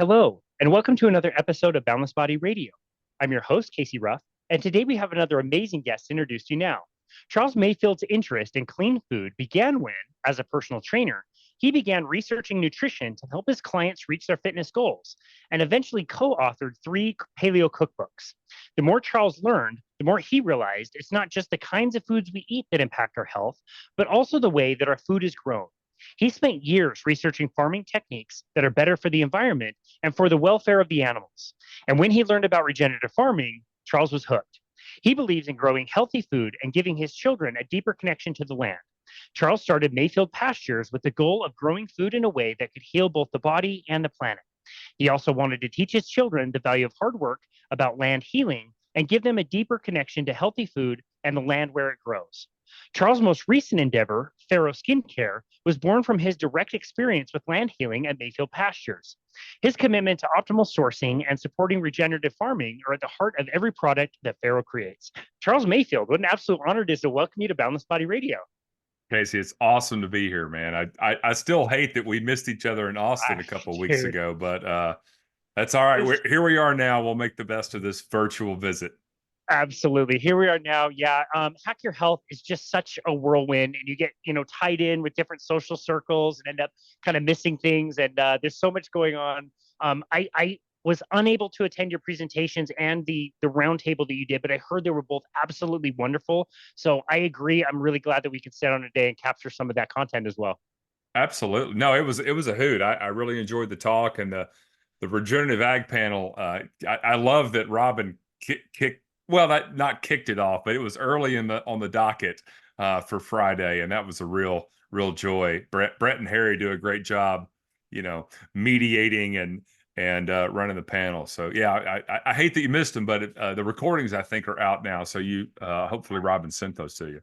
Hello, and welcome to another episode of Boundless Body Radio. I'm your host, Casey Ruff, and today we have another amazing guest to introduce to you now. Charles Mayfield's interest in clean food began when, as a personal trainer, he began researching nutrition to help his clients reach their fitness goals and eventually co authored three paleo cookbooks. The more Charles learned, the more he realized it's not just the kinds of foods we eat that impact our health, but also the way that our food is grown. He spent years researching farming techniques that are better for the environment and for the welfare of the animals. And when he learned about regenerative farming, Charles was hooked. He believes in growing healthy food and giving his children a deeper connection to the land. Charles started Mayfield Pastures with the goal of growing food in a way that could heal both the body and the planet. He also wanted to teach his children the value of hard work, about land healing, and give them a deeper connection to healthy food and the land where it grows. Charles' most recent endeavor, Pharaoh Skincare, was born from his direct experience with land healing at Mayfield Pastures. His commitment to optimal sourcing and supporting regenerative farming are at the heart of every product that Pharaoh creates. Charles Mayfield, what an absolute honor it is to welcome you to Boundless Body Radio. Casey, it's awesome to be here, man. I still hate that we missed each other in Austin a couple of weeks Dude, ago, but that's all right. Here we are now. We'll make the best of this virtual visit. absolutely. Here we are now. Yeah. Hack Your Health is just such a whirlwind, and you get, tied in with different social circles and end up kind of missing things. And there's so much going on. I was unable to attend your presentations and the roundtable that you did, but I heard they were both absolutely wonderful. So I agree. I'm really glad that we could sit on a day and capture some of that content as well. Absolutely. No, it was a hoot. I really enjoyed the talk and the regenerative ag panel. I love that Robin kicked well, not kicked it off, but it was early in the on the docket for Friday, and that was a real joy. Brett and Harry do a great job, mediating and running the panel. So yeah, I hate that you missed them, but the recordings I think are out now. So you hopefully Robin sent those to you.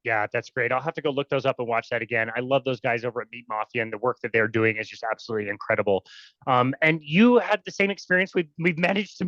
Yeah, that's great. I'll have to go look those up and watch that again. I love those guys over at Meat Mafia, and the work that they're doing is just absolutely incredible. And you had the same experience. We've managed to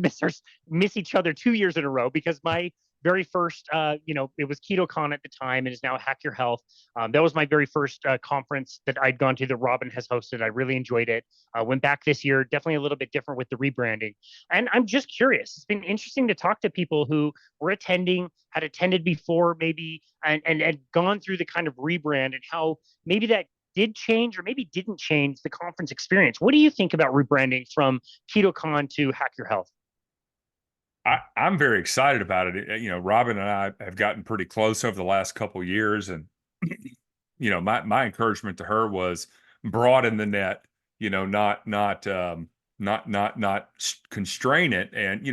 miss each other 2 years in a row because my very first, it was KetoCon at the time, and is now Hack Your Health. That was my very first conference that I'd gone to that Robin has hosted. I really enjoyed it. Went back this year, definitely a little bit different with the rebranding. And I'm just curious. It's been interesting to talk to people who were attending, had attended before, maybe, and had gone through the kind of rebrand and how maybe that did change or maybe didn't change the conference experience. What do you think about rebranding from KetoCon to Hack Your Health? I'm very excited about it. Robin and I have gotten pretty close over the last couple of years, and my encouragement to her was broaden the net. Not constrain it. And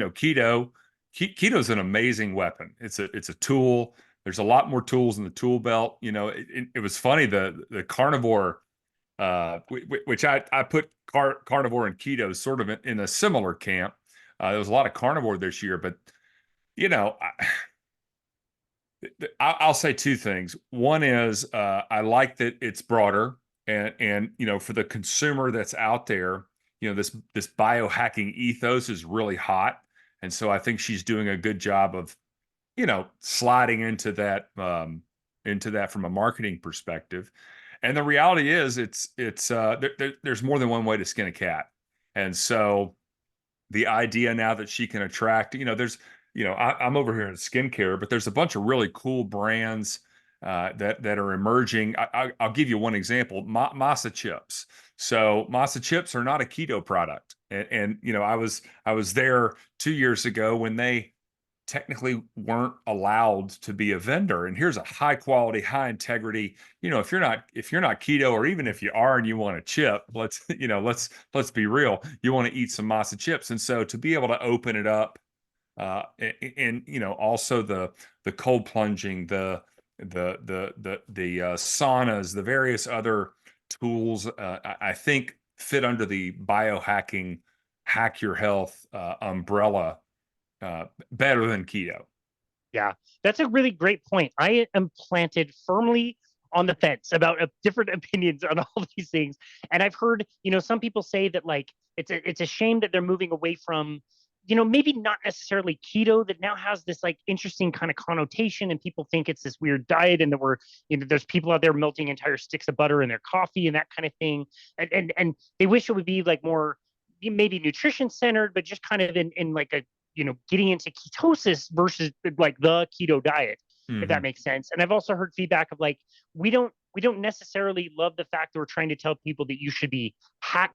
keto's an amazing weapon. It's a tool. There's a lot more tools in the tool belt. It was funny, the carnivore, which I put carnivore and keto sort of in a similar camp. There was a lot of carnivore this year, but you know, I'll say two things. One is I like that it's broader, and for the consumer that's out there, this biohacking ethos is really hot, and so I think she's doing a good job of sliding into that from a marketing perspective. And the reality is, there's more than one way to skin a cat, and so the idea now that she can attract, I'm over here in skincare, but there's a bunch of really cool brands that are emerging. I'll give you one example: masa chips. So masa chips are not a keto product, and I was there 2 years ago when they technically weren't allowed to be a vendor. And here's a high quality, high integrity. If you're not keto, or even if you are and you want a chip, let's be real. You want to eat some masa chips. And so to be able to open it up, and also the cold plunging, the saunas, the various other tools, I think fit under the biohacking, hack your health umbrella better than keto. Yeah, that's a really great point. I am planted firmly on the fence about different opinions on all these things, and I've heard, some people say that like it's a shame that they're moving away from, maybe not necessarily keto, that now has this like interesting kind of connotation, and people think it's this weird diet, and that there's people out there melting entire sticks of butter in their coffee and that kind of thing, and they wish it would be like more maybe nutrition centered, but just kind of in like a, getting into ketosis versus like the keto diet, if that Hmm. makes sense. And I've also heard feedback of like, we don't necessarily love the fact that we're trying to tell people that you should be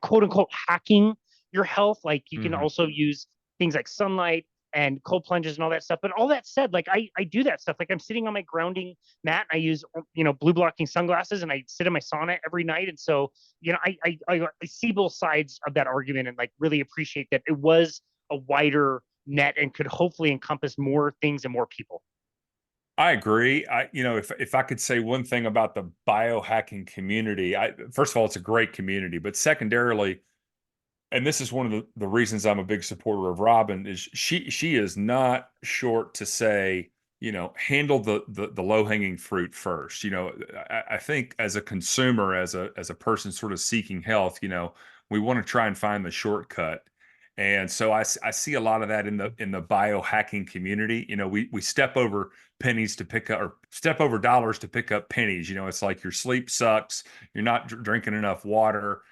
quote unquote hacking your health. Like you can Hmm. also use things like sunlight and cold plunges and all that stuff. But all that said, like I do that stuff. Like I'm sitting on my grounding mat and I use blue blocking sunglasses and I sit in my sauna every night. And so I see both sides of that argument and like really appreciate that it was a wider net and could hopefully encompass more things and more people. I agree. If I could say one thing about the biohacking community, first of all, it's a great community, but secondarily, and this is one of the reasons I'm a big supporter of Robin, is she is not short to say, handle the low hanging fruit first. I think as a consumer, as a person sort of seeking health, we want to try and find the shortcut. And so I see a lot of that in the biohacking community. We step over pennies to pick up, or step over dollars to pick up pennies. It's like your sleep sucks, you're not drinking enough water,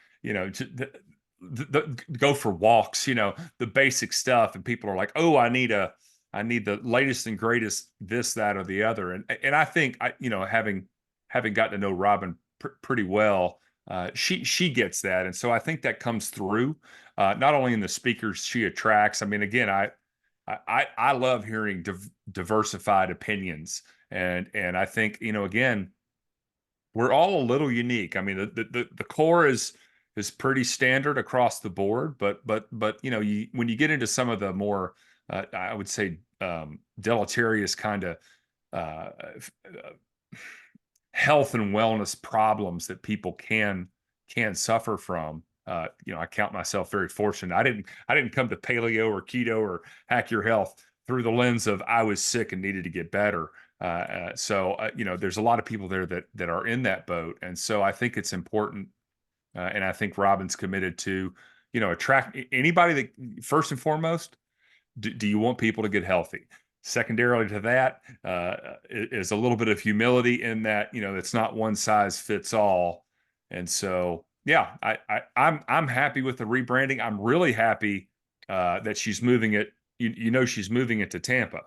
go for walks, the basic stuff. And people are like, oh, I need the latest and greatest this, that, or the other. And I think having gotten to know Robin pretty well, she gets that. And so I think that comes through, not only in the speakers she attracts. I mean, again, I love hearing diversified opinions. And I think, again, we're all a little unique. I mean, the core is pretty standard across the board, but when you get into some of the more I would say deleterious kind of health and wellness problems that people can suffer from. I count myself very fortunate. I didn't come to paleo or keto or hack your health through the lens of I was sick and needed to get better. There's a lot of people there that are in that boat, and so I think it's important, and I think Robin's committed to, attract anybody that, first and foremost, do you want people to get healthy? Secondarily to that, is a little bit of humility in that, it's not one size fits all. And so, yeah, I'm happy with the rebranding. I'm really happy that she's moving it. She's moving it to Tampa.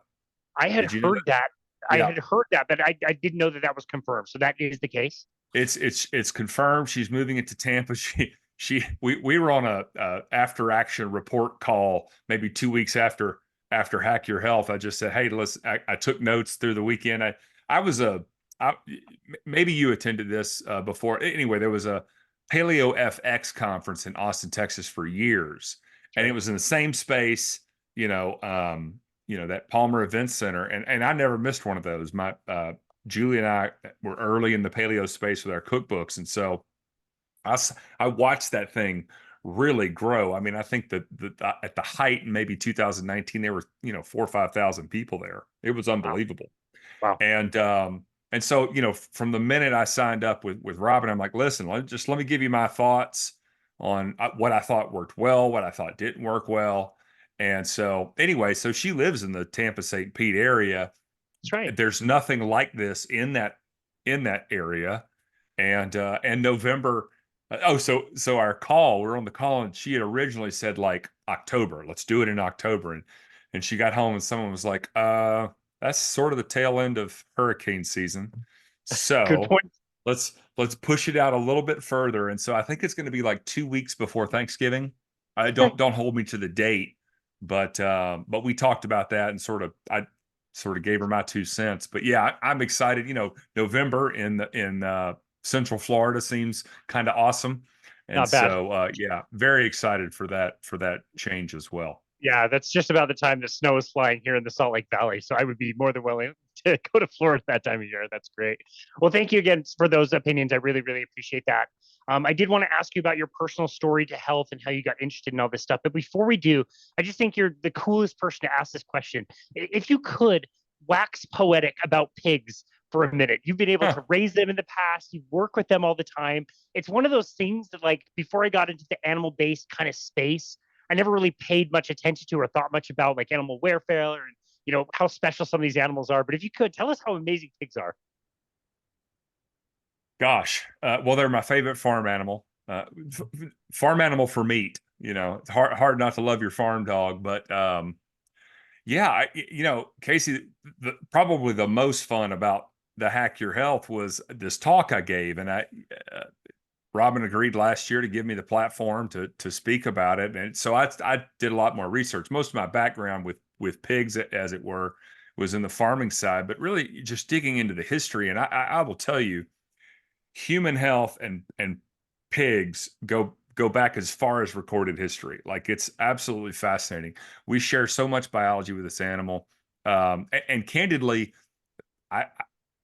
I had Did you know that? heard that. I Yeah. had heard that, but I didn't know that that was confirmed. So that is the case. It's confirmed. She's moving it to Tampa. We were on a after action report call maybe 2 weeks after Hack Your Health. I just said, hey, listen, I took notes through the weekend. I was I, maybe you attended this before. Anyway, there was a Paleo FX conference in Austin, Texas for years, and it Okay. was in the same space. That Palmer Event Center, and I never missed one of those. My Julie and I were early in the paleo space with our cookbooks. And so I watched that thing really grow. I mean, I think that at the height in maybe 2019, there were, 4 or 5,000 people there. It was Wow. unbelievable. Wow. And so, from the minute I signed up with Robin, I'm like, listen, let me give you my thoughts on what I thought worked well, what I thought didn't work well. And so anyway, so she lives in the Tampa St. Pete area. That's right. There's nothing like this in that area. And November, so we're on the call, and she had originally said like October, let's do it in October. And she got home and someone was like, that's sort of the tail end of hurricane season, Good so point. let's push it out a little bit further. And so I think it's going to be like 2 weeks before Thanksgiving. I Okay. don't hold me to the date, but we talked about that, and I sort of gave her my 2 cents. But yeah, I'm excited. November in Central Florida seems kind of awesome, and Not bad. so yeah, very excited for that change as well. Yeah, that's just about the time the snow is flying here in the Salt Lake Valley. So I would be more than willing to go to Florida that time of year. That's great. Well, thank you again for those opinions. I really, really appreciate that. I did want to ask you about your personal story to health and how you got interested in all this stuff. But before we do, I just think you're the coolest person to ask this question. If you could wax poetic about pigs for a minute, you've been able Huh. to raise them in the past, you work with them all the time. It's one of those things that, like, before I got into the animal based kind of space, I never really paid much attention to or thought much about like animal welfare or how special some of these animals are. But if you could tell us how amazing pigs are. Gosh, well, they're my favorite farm animal. Farm animal for meat. It's hard not to love your farm dog, but yeah, Casey, probably the most fun about the Hack Your Health was this talk I gave, and uh, Robin agreed last year to give me the platform to speak about it, and so I did a lot more research. Most of my background with pigs, as it were, was in the farming side, but really just digging into the history. And I will tell you, human health and pigs go back as far as recorded history. Like, it's absolutely fascinating. We share so much biology with this animal, and candidly, I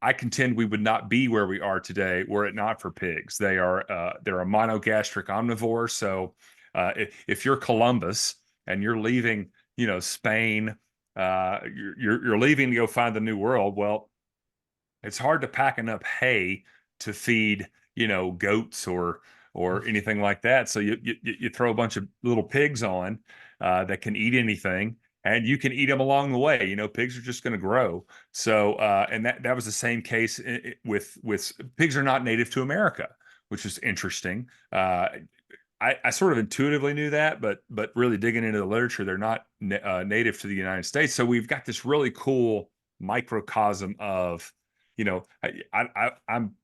I contend we would not be where we are today were it not for pigs. They're a monogastric omnivore. So if you're Columbus and you're leaving, Spain, you're leaving to go find the new world. Well, it's hard to pack enough hay to feed, goats or anything like that. So you throw a bunch of little pigs on that can eat anything, and you can eat them along the way. Pigs are just going to grow. So and that was the same case with pigs are not native to America, which is interesting. I sort of intuitively knew that, but really digging into the literature, they're not native to the United States. So we've got this really cool microcosm of, I'm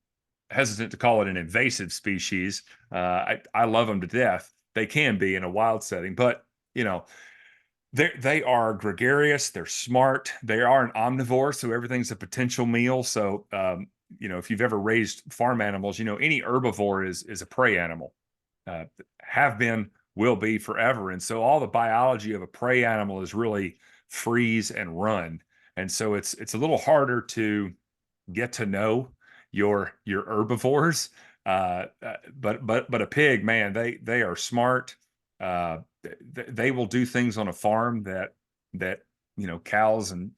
hesitant to call it an invasive species. I love them to death. They can be in a wild setting, but they are gregarious. They're smart. They are an omnivore, so everything's a potential meal. So if you've ever raised farm animals, any herbivore is a prey animal. Have been, will be forever. And so all the biology of a prey animal is really freeze and run. And so it's a little harder to get to know your herbivores. But a pig, man, they are smart. They will do things on a farm that cows and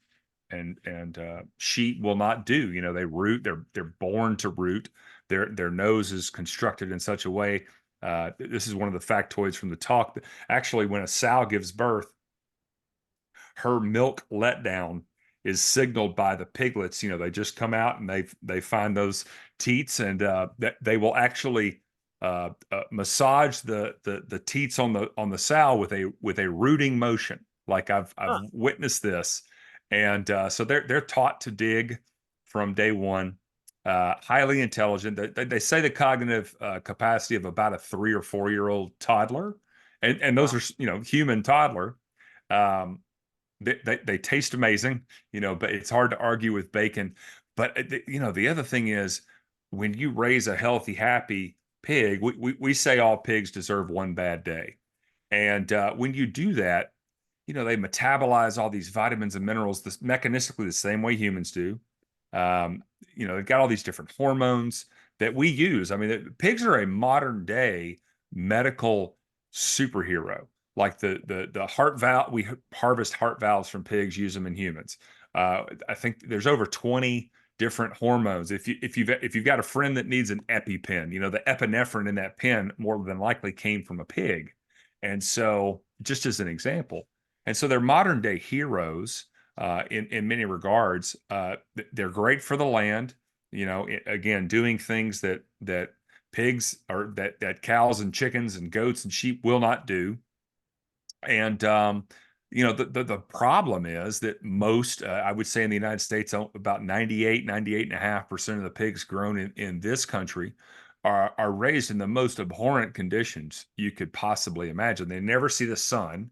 sheep will not do. They root. They're born to root. Their nose is constructed in such a way. This is one of the factoids from the talk. Actually, when a sow gives birth, her milk letdown is signaled by the piglets. They just come out and they find those teats, and that they will actually massage the teats on the sow with a rooting motion. Like, I've Huh. witnessed this, and so they're taught to dig from day one. Highly intelligent. They say the cognitive capacity of about a 3 or 4 year old toddler, and those Wow. are human toddler. Um, they taste amazing, but it's hard to argue with bacon. But the other thing is, when you raise a healthy, happy pig, we say all pigs deserve one bad day. And when you do that, they metabolize all these vitamins and minerals mechanistically the same way humans do. Um, they've got all these different hormones that we use. I mean, pigs are a modern day medical superhero. Like the heart valve, we harvest heart valves from pigs, use them in humans. I think there's over 20 different hormones. If you've got a friend that needs an EpiPen, the epinephrine in that pen more than likely came from a pig. And so, just as an example, and so they're modern day heroes in many regards. They're great for the land. Again, doing things that pigs or that cows and chickens and goats and sheep will not do. And the problem is that most, I would say in the United States, about 98.5% of the pigs grown in this country are raised in the most abhorrent conditions you could possibly imagine. They never see the sun,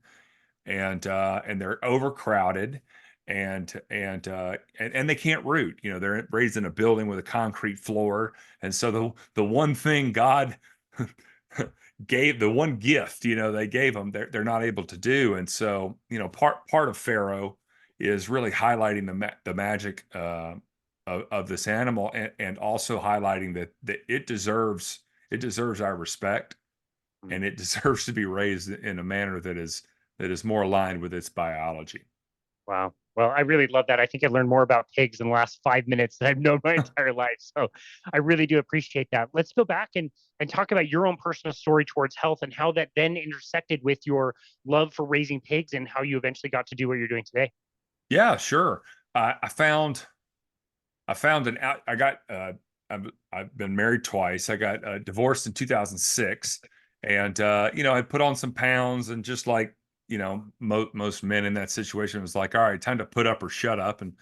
and they're overcrowded, and they can't root. They're raised in a building with a concrete floor, and so the one thing God gave, the one gift they gave them, they're not able to do. And so part of Pharaoh is really highlighting the magic of this animal, and also highlighting that it deserves our respect, Mm. and it deserves to be raised in a manner that is more aligned with its biology. Wow. Well, I really love that. I think I learned more about pigs in the last 5 minutes than I've known my entire life. So I really do appreciate that. Let's go back and talk about your own personal story towards health and how that then intersected with your love for raising pigs and how you eventually got to do what you're doing today. Yeah, sure. I found an out. I've been married twice. I got divorced in 2006, And I put on some pounds, and just like, most men in that situation, was like, all right, time to put up or shut up. And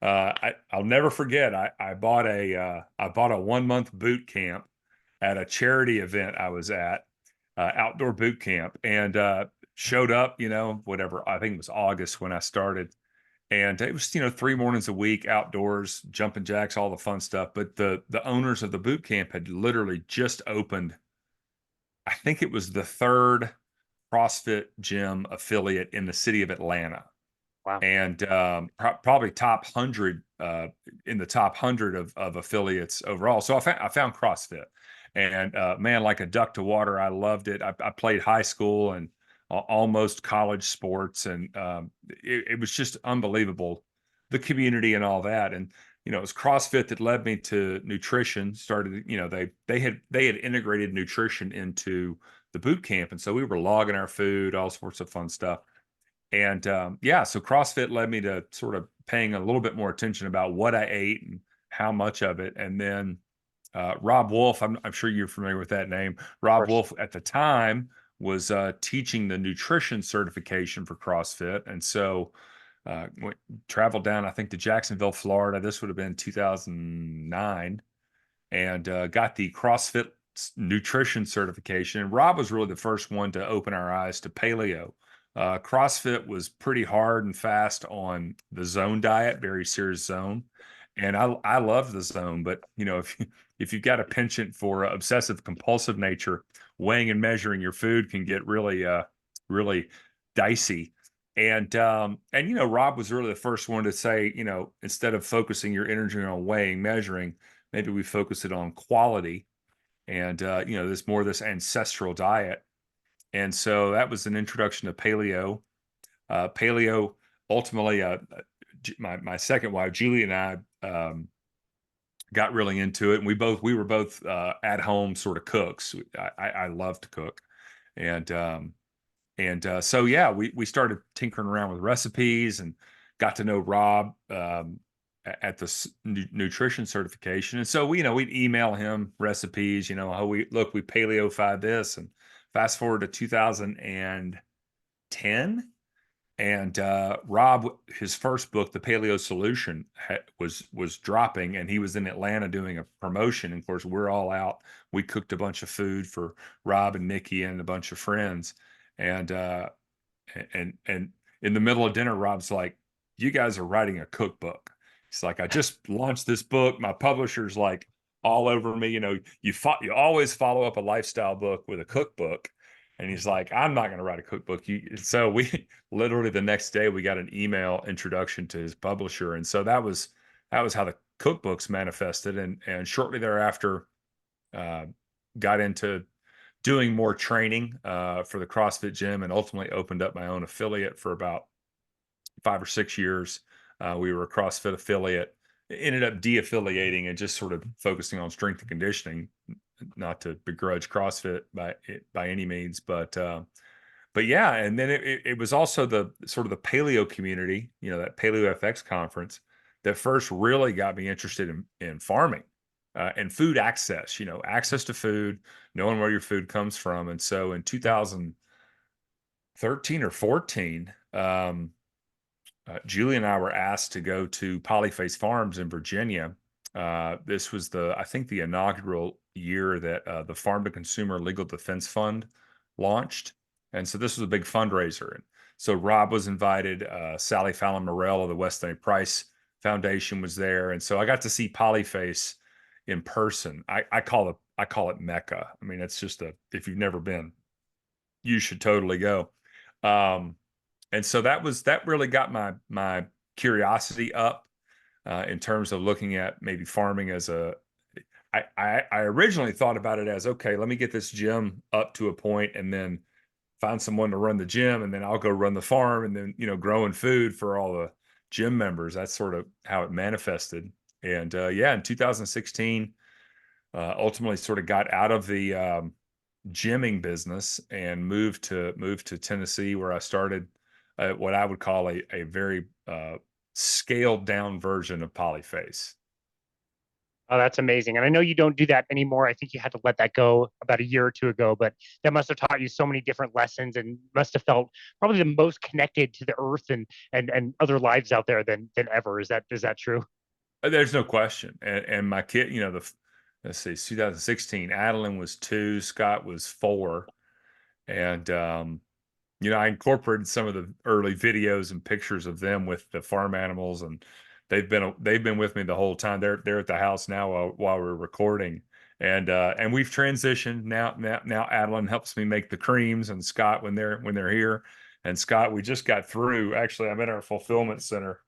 I'll never forget, I bought a 1 month boot camp at a charity event I was at, outdoor boot camp, and showed up, whatever, I think it was August when I started. And it was, 3 mornings a week outdoors, jumping jacks, all the fun stuff. But the owners of the boot camp had literally just opened, I think it was the third CrossFit gym affiliate in the city of Atlanta, Wow. and probably top 100, in the top 100 of affiliates overall. So I found CrossFit, and man, like a duck to water, I loved it. I played high school and almost college sports, and it was just unbelievable, the community and all that. And it was CrossFit that led me to nutrition. Started, they had integrated nutrition into the boot camp, and so we were logging our food, all sorts of fun stuff. And yeah, so CrossFit led me to sort of paying a little bit more attention about what I ate and how much of it. And then Rob Wolf, I'm sure you're familiar with that name. Of Rob course. Wolf at the time was teaching the nutrition certification for CrossFit. And so traveled down, I think, to Jacksonville, Florida. This would have been 2009, and got the CrossFit nutrition certification. And Rob was really the first one to open our eyes to paleo. CrossFit was pretty hard and fast on the zone diet, very serious zone. And I love the zone, but if you've got a penchant for obsessive compulsive nature, weighing and measuring your food can get really dicey. And Rob was really the first one to say, instead of focusing your energy on weighing, measuring, maybe we focus it on quality, and this ancestral diet. And so that was an introduction to paleo. Paleo ultimately, my second wife Julie and I got really into it, and we were both at home sort of cooks. I love to cook, and so yeah, we started tinkering around with recipes, and got to know Rob at the nutrition certification. And so we'd email him recipes, how we paleo-fied this. And fast forward to 2010, and Rob, his first book, The Paleo Solution, was dropping, and he was in Atlanta doing a promotion. And of course, we're all out. We cooked a bunch of food for Rob and Nikki and a bunch of friends, and and in the middle of dinner, Rob's like, "You guys are writing a cookbook." He's like, "I just launched this book. My publisher's like all over me. You always follow up a lifestyle book with a cookbook." And he's like, "I'm not going to write a cookbook." So we literally the next day we got an email introduction to his publisher, and so that was how the cookbooks manifested. And shortly thereafter, uh, got into doing more training for the CrossFit gym, and ultimately opened up my own affiliate for about 5 or 6 years. We were a CrossFit affiliate, ended up de-affiliating and just sort of focusing on strength and conditioning. Not to begrudge CrossFit by any means, but yeah. And then it was also the sort of the paleo community, that Paleo FX conference, that first really got me interested in farming, and food access, access to food, knowing where your food comes from. And so in 2013 or 14, Julie and I were asked to go to Polyface Farms in Virginia. This was I think the inaugural year that the Farm to Consumer Legal Defense Fund launched. And so this was a big fundraiser. And so Rob was invited, Sally Fallon Morell of the Weston A. Price Foundation was there. And so I got to see Polyface in person. I call it Mecca. I mean, it's just if you've never been, you should totally go. And so that really got my curiosity up, in terms of looking at maybe farming as I originally thought about it as, okay, let me get this gym up to a point, and then find someone to run the gym, and then I'll go run the farm, and then growing food for all the gym members. That's sort of how it manifested. And yeah, in 2016, ultimately sort of got out of the gymming business and moved to Tennessee, where I started what I would call a very scaled down version of Polyface. Oh, that's amazing. And I know you don't do that anymore. I think you had to let that go about a year or two ago, but that must have taught you so many different lessons and must have felt probably the most connected to the earth and other lives out there than ever. Is that true? There's no question. And my kid, let's see, 2016, Adeline was 2, Scott was 4. And I incorporated some of the early videos and pictures of them with the farm animals, and they've been with me the whole time. They're at the house now while we're recording, and we've transitioned now. Adeline helps me make the creams, and Scott when they're here, and Scott, we just got through. Actually, I'm in our fulfillment center,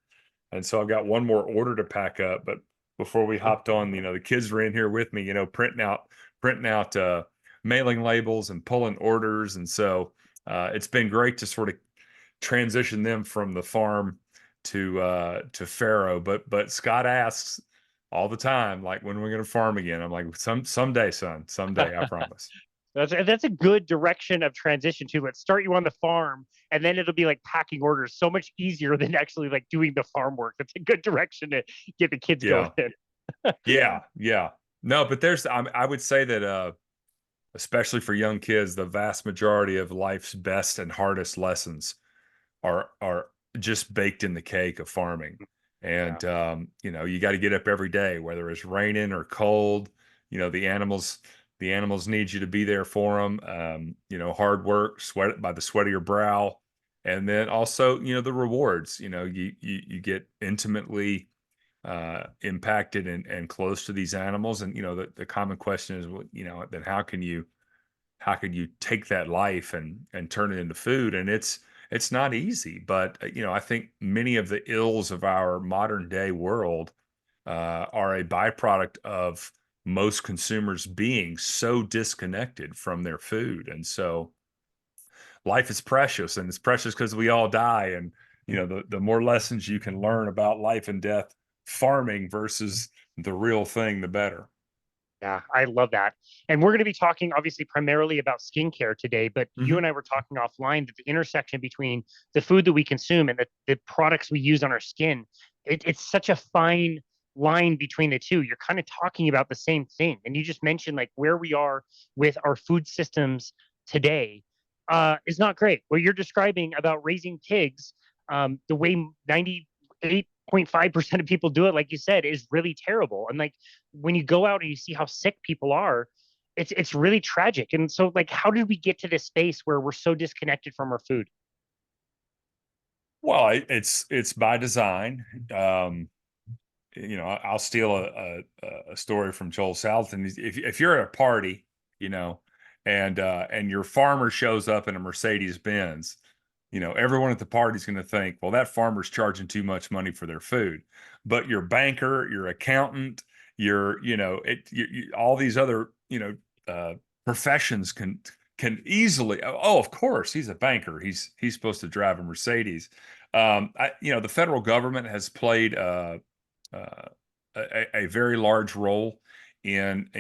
and so I've got one more order to pack up. But before we hopped on, the kids were in here with me, printing out mailing labels and pulling orders, and so it's been great to sort of transition them from the farm to Faro. But Scott asks all the time, like, when we're going to farm again. I'm like, someday, son, someday, I promise. That's a good direction of transition too. Let's start you on the farm, and then it'll be like packing orders so much easier than actually like doing the farm work. That's a good direction to get the kids going Yeah, in. yeah. No, but I would say that especially for young kids, the vast majority of life's best and hardest lessons are just baked in the cake of farming. Yeah. And you got to get up every day, whether it's raining or cold. The animals need you to be there for them. Hard work, sweat by the sweat of your brow, and then also the rewards. You get intimately impacted and close to these animals, and the common question is, well, then how can you take that life and turn it into food? And it's not easy, but I think many of the ills of our modern day world are a byproduct of most consumers being so disconnected from their food. And so life is precious, and it's precious because we all die. And the more lessons you can learn about life and death farming versus the real thing, the better. Yeah, I love that. And we're going to be talking obviously primarily about skincare today, but you Hmm. and I were talking offline that the intersection between the food that we consume and the products we use on our skin, it's such a fine line between the two. You're kind of talking about the same thing. And you just mentioned like where we are with our food systems today is not great. What you're describing about raising pigs, the way 98.5% of people do it, like you said, is really terrible. And like when you go out and you see how sick people are, it's really tragic. And so, like, how did we get to this space where we're so disconnected from our food? Well, it's by design. I'll steal a story from Joel Salatin. If you're at a party, you know, and your farmer shows up in a Mercedes Benz, everyone at the party is going to think, well, that farmer's charging too much money for their food. But your banker, your accountant, all these other, professions can easily. Oh, of course, he's a banker. He's supposed to drive a Mercedes. The federal government has played uh, a very large role in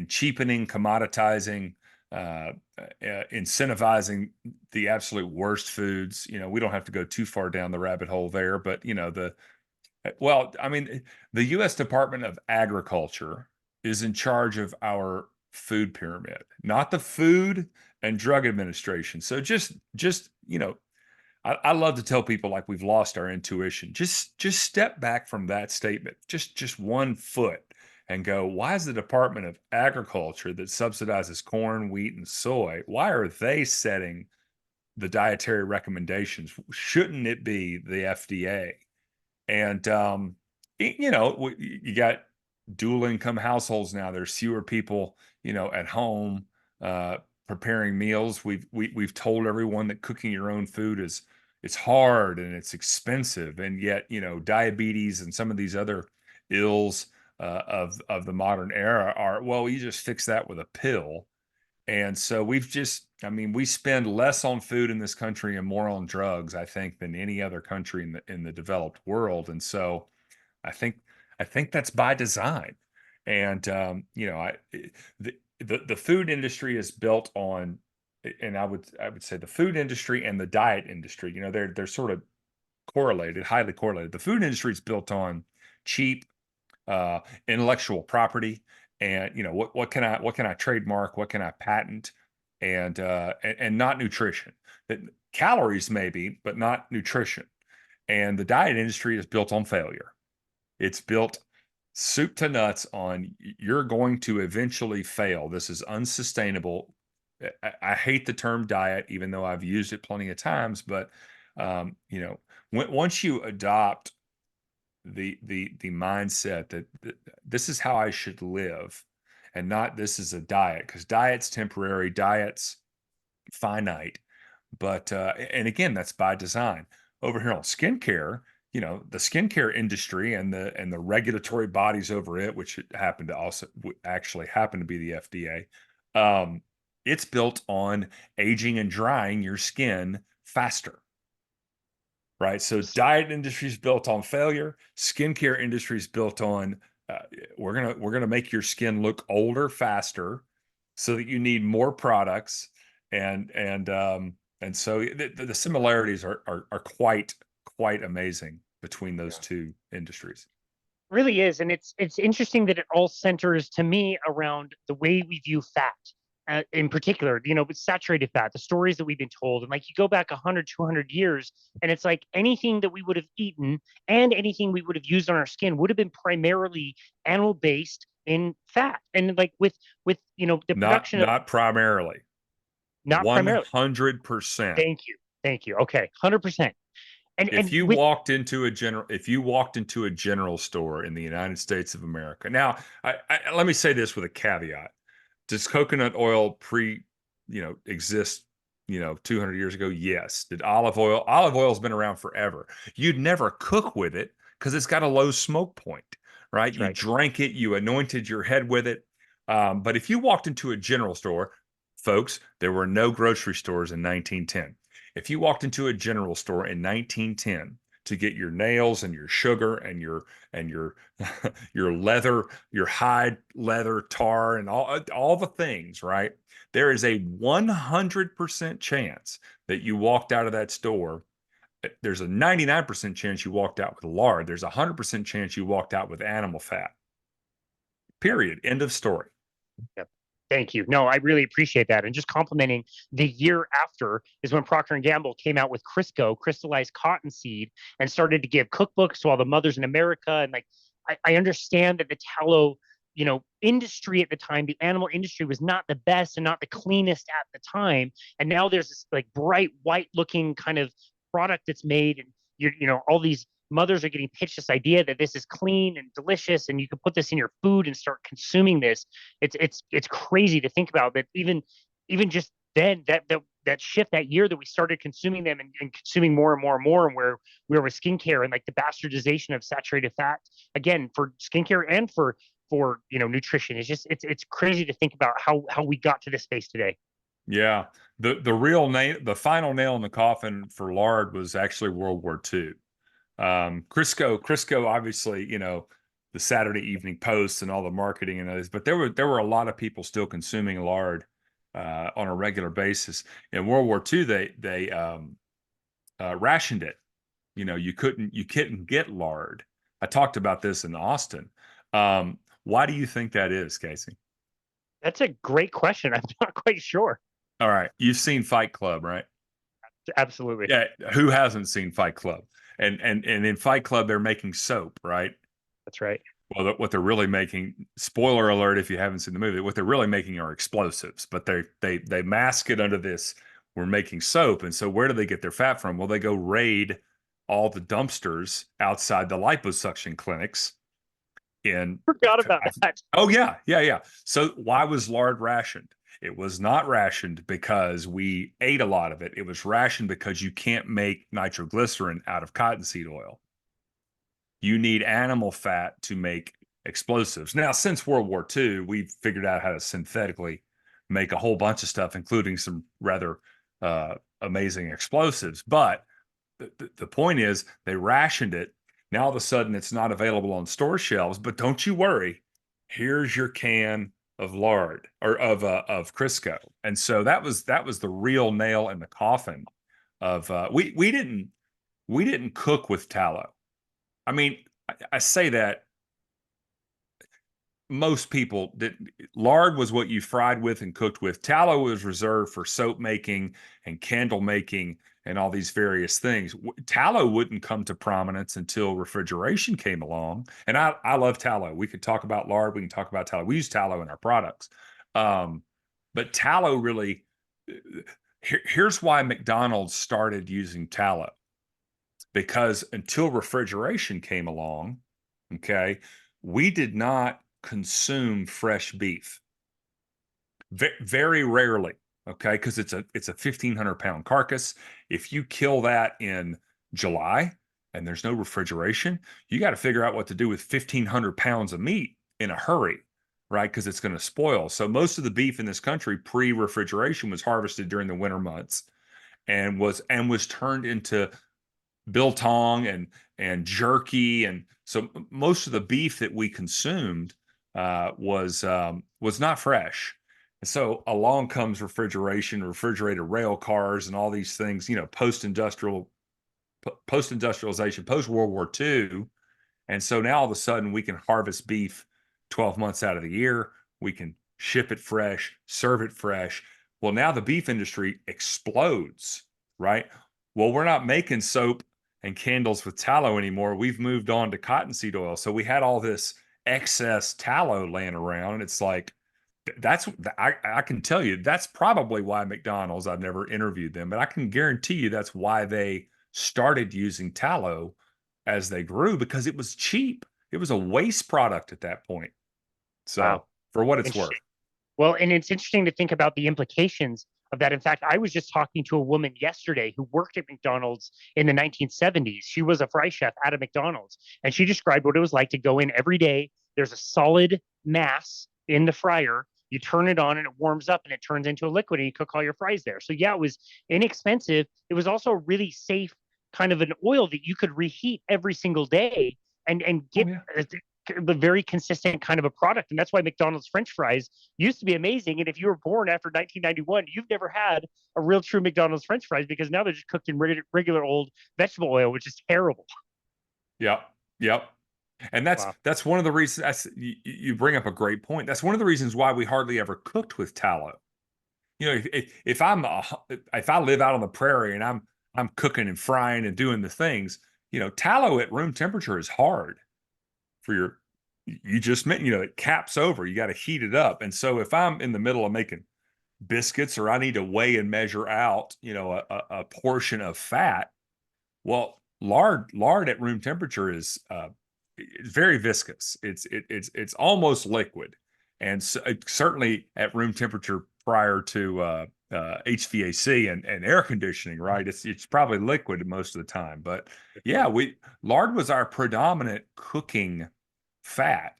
cheapening, commoditizing, incentivizing the absolute worst foods. We don't have to go too far down the rabbit hole there, but I mean, the U.S. Department of Agriculture is in charge of our food pyramid, not the Food and Drug Administration. So just I love to tell people, like, we've lost our intuition. Just step back from that statement, just 1 foot, and go, why is the Department of Agriculture that subsidizes corn, wheat, and soy, why are they setting the dietary recommendations? Shouldn't it be the FDA? And you got dual income households now. There's fewer people, at home uh, preparing meals. We've told everyone that cooking your own food is it's hard and it's expensive, and yet diabetes and some of these other ills of the modern era are, well, you just fix that with a pill. And so I mean, we spend less on food in this country and more on drugs, I think, than any other country in the developed world. And so I think I think that's by design. And the food industry is built on, and I would say the food industry and the diet industry, they're sort of correlated, highly correlated. The food industry is built on cheap, intellectual property, and what can I trademark, what can I patent, and not nutrition. That calories maybe, but not nutrition. And the diet industry is built on failure. It's built soup to nuts on you're going to eventually fail. This is unsustainable. I hate the term diet, even though I've used it plenty of times. But once you adopt the mindset that this is how I should live, and not this is a diet, because diet's temporary, diet's finite. But and again, that's by design. Over here on skincare, the skincare industry and the regulatory bodies over it, which happen to also actually happen to be the FDA, it's built on aging and drying your skin faster. Right. So diet industry is built on failure. Skincare industry is built on we're gonna make your skin look older faster, so that you need more products, and so the similarities are quite amazing between those two industries. Really is, and it's interesting that it all centers to me around the way we view fat, in particular, with saturated fat, the stories that we've been told. And like, you go back 100, 200 years, and it's like anything that we would have eaten and anything we would have used on our skin would have been primarily animal based in fat. And like the Not production of, not primarily. not primarily. 100%. Thank you. Okay, 100%. And If you with walked into a general store in the United States of America. Now, let me say this with a caveat. Does coconut oil exist, 200 years ago? Yes. Did olive oil? Olive oil's been around forever. You'd never cook with it because it's got a low smoke point, right? That's You right. drank it, you anointed your head with it. But if you walked into a general store, folks, there were no grocery stores in 1910. If you walked into a general store in 1910 to get your nails and your sugar and your your leather, your hide leather, tar, and all the things, right? There is a 100% chance that you walked out of that store. There's a 99% chance you walked out with lard. There's a 100% chance you walked out with animal fat. Yep. Period. End of story. Yep. Thank you. No, I really appreciate that. And just complimenting, the year after is when Procter and Gamble came out with Crisco, crystallized cottonseed, and started to give cookbooks to all the mothers in America. And like, I understand that the tallow, industry at the time, the animal industry was not the best and not the cleanest at the time. And now there's this like bright white looking kind of product that's made, and all these mothers are getting pitched this idea that this is clean and delicious and you can put this in your food and start consuming this. It's crazy to think about that. Even just then, that shift, that year that we started consuming them, and consuming more and more and more, and where we were with skincare and like the bastardization of saturated fat, again, for skincare and for nutrition. It's crazy to think about how we got to this space today. Yeah. The final nail in the coffin for lard was actually World War II. Crisco, obviously, the Saturday Evening Post and all the marketing and others, but there were a lot of people still consuming lard on a regular basis. In World War II, they rationed it. You couldn't get lard. I talked about this in Austin. Why do you think that is, Casey? That's a great question. I'm not quite sure. All right, you've seen Fight Club, right? Absolutely. Yeah, who hasn't seen Fight Club? And in Fight Club, they're making soap, right? That's right. Well, what they're really making, spoiler alert if you haven't seen the movie, what they're really making are explosives, but they mask it under this, we're making soap. And so where do they get their fat from? Well, they go raid all the dumpsters outside the liposuction clinics in Forgot about that. oh yeah. So why was lard rationed? It was not rationed because we ate a lot of it. It was rationed because you can't make nitroglycerin out of cottonseed oil. You need animal fat to make explosives. Now, since World War II, we've figured out how to synthetically make a whole bunch of stuff, including some rather amazing explosives. But the point is, they rationed it. Now, all of a sudden, it's not available on store shelves. But don't you worry. Here's your can of lard or of Crisco. And so that was the real nail in the coffin of we didn't cook with tallow. I mean, I say that most people did. Lard was what you fried with and cooked with. Tallow was reserved for soap making and candle making and all these various things. Tallow wouldn't come to prominence until refrigeration came along. And I love tallow. We could talk about lard. We can talk about tallow. We use tallow in our products. But tallow really, here's why McDonald's started using tallow. Because until refrigeration came along, okay, we did not consume fresh beef. Very rarely, okay, because it's a 1,500-pound carcass. If you kill that in July and there's no refrigeration, you got to figure out what to do with 1,500 pounds of meat in a hurry, right? Because it's going to spoil. So most of the beef in this country pre-refrigeration was harvested during the winter months and was turned into biltong and jerky, and so most of the beef that we consumed was not fresh. And so along comes refrigeration, refrigerated rail cars, and all these things. Post-industrialization, post World War II, and so now all of a sudden we can harvest beef 12 months out of the year. We can ship it fresh, serve it fresh. Well, now the beef industry explodes, right? Well, we're not making soap and candles with tallow anymore. We've moved on to cottonseed oil. So we had all this excess tallow laying around. And it's like, I can tell you that's probably why McDonald's, I've never interviewed them, but I can guarantee you that's why they started using tallow as they grew, because it was cheap. It was a waste product at that point. So Wow. for what it's worth. Interesting. Well, and it's interesting to think about the implications of that. In fact, I was just talking to a woman yesterday who worked at McDonald's in the 1970s. She was a fry chef at a McDonald's, and she described what it was like to go in every day. There's a solid mass in the fryer. You turn it on and it warms up and it turns into a liquid and you cook all your fries there. So yeah, it was inexpensive. It was also a really safe kind of an oil that you could reheat every single day and get the very consistent kind of a product. And that's why McDonald's French fries used to be amazing. And if you were born after 1991, you've never had a real true McDonald's French fries, because now they're just cooked in regular old vegetable oil, which is terrible. Yep. And that's one of the reasons. You bring up a great point. That's one of the reasons why we hardly ever cooked with tallow. If I live out on the prairie and I'm cooking and frying and doing the things, tallow at room temperature is hard for you just meant, it caps over. You got to heat it up. And so if I'm in the middle of making biscuits, or I need to weigh and measure out, a portion of fat, well, lard at room temperature is very viscous. It's almost liquid, and so, certainly at room temperature prior to HVAC and air conditioning, right? It's probably liquid most of the time. But yeah, lard was our predominant cooking fat,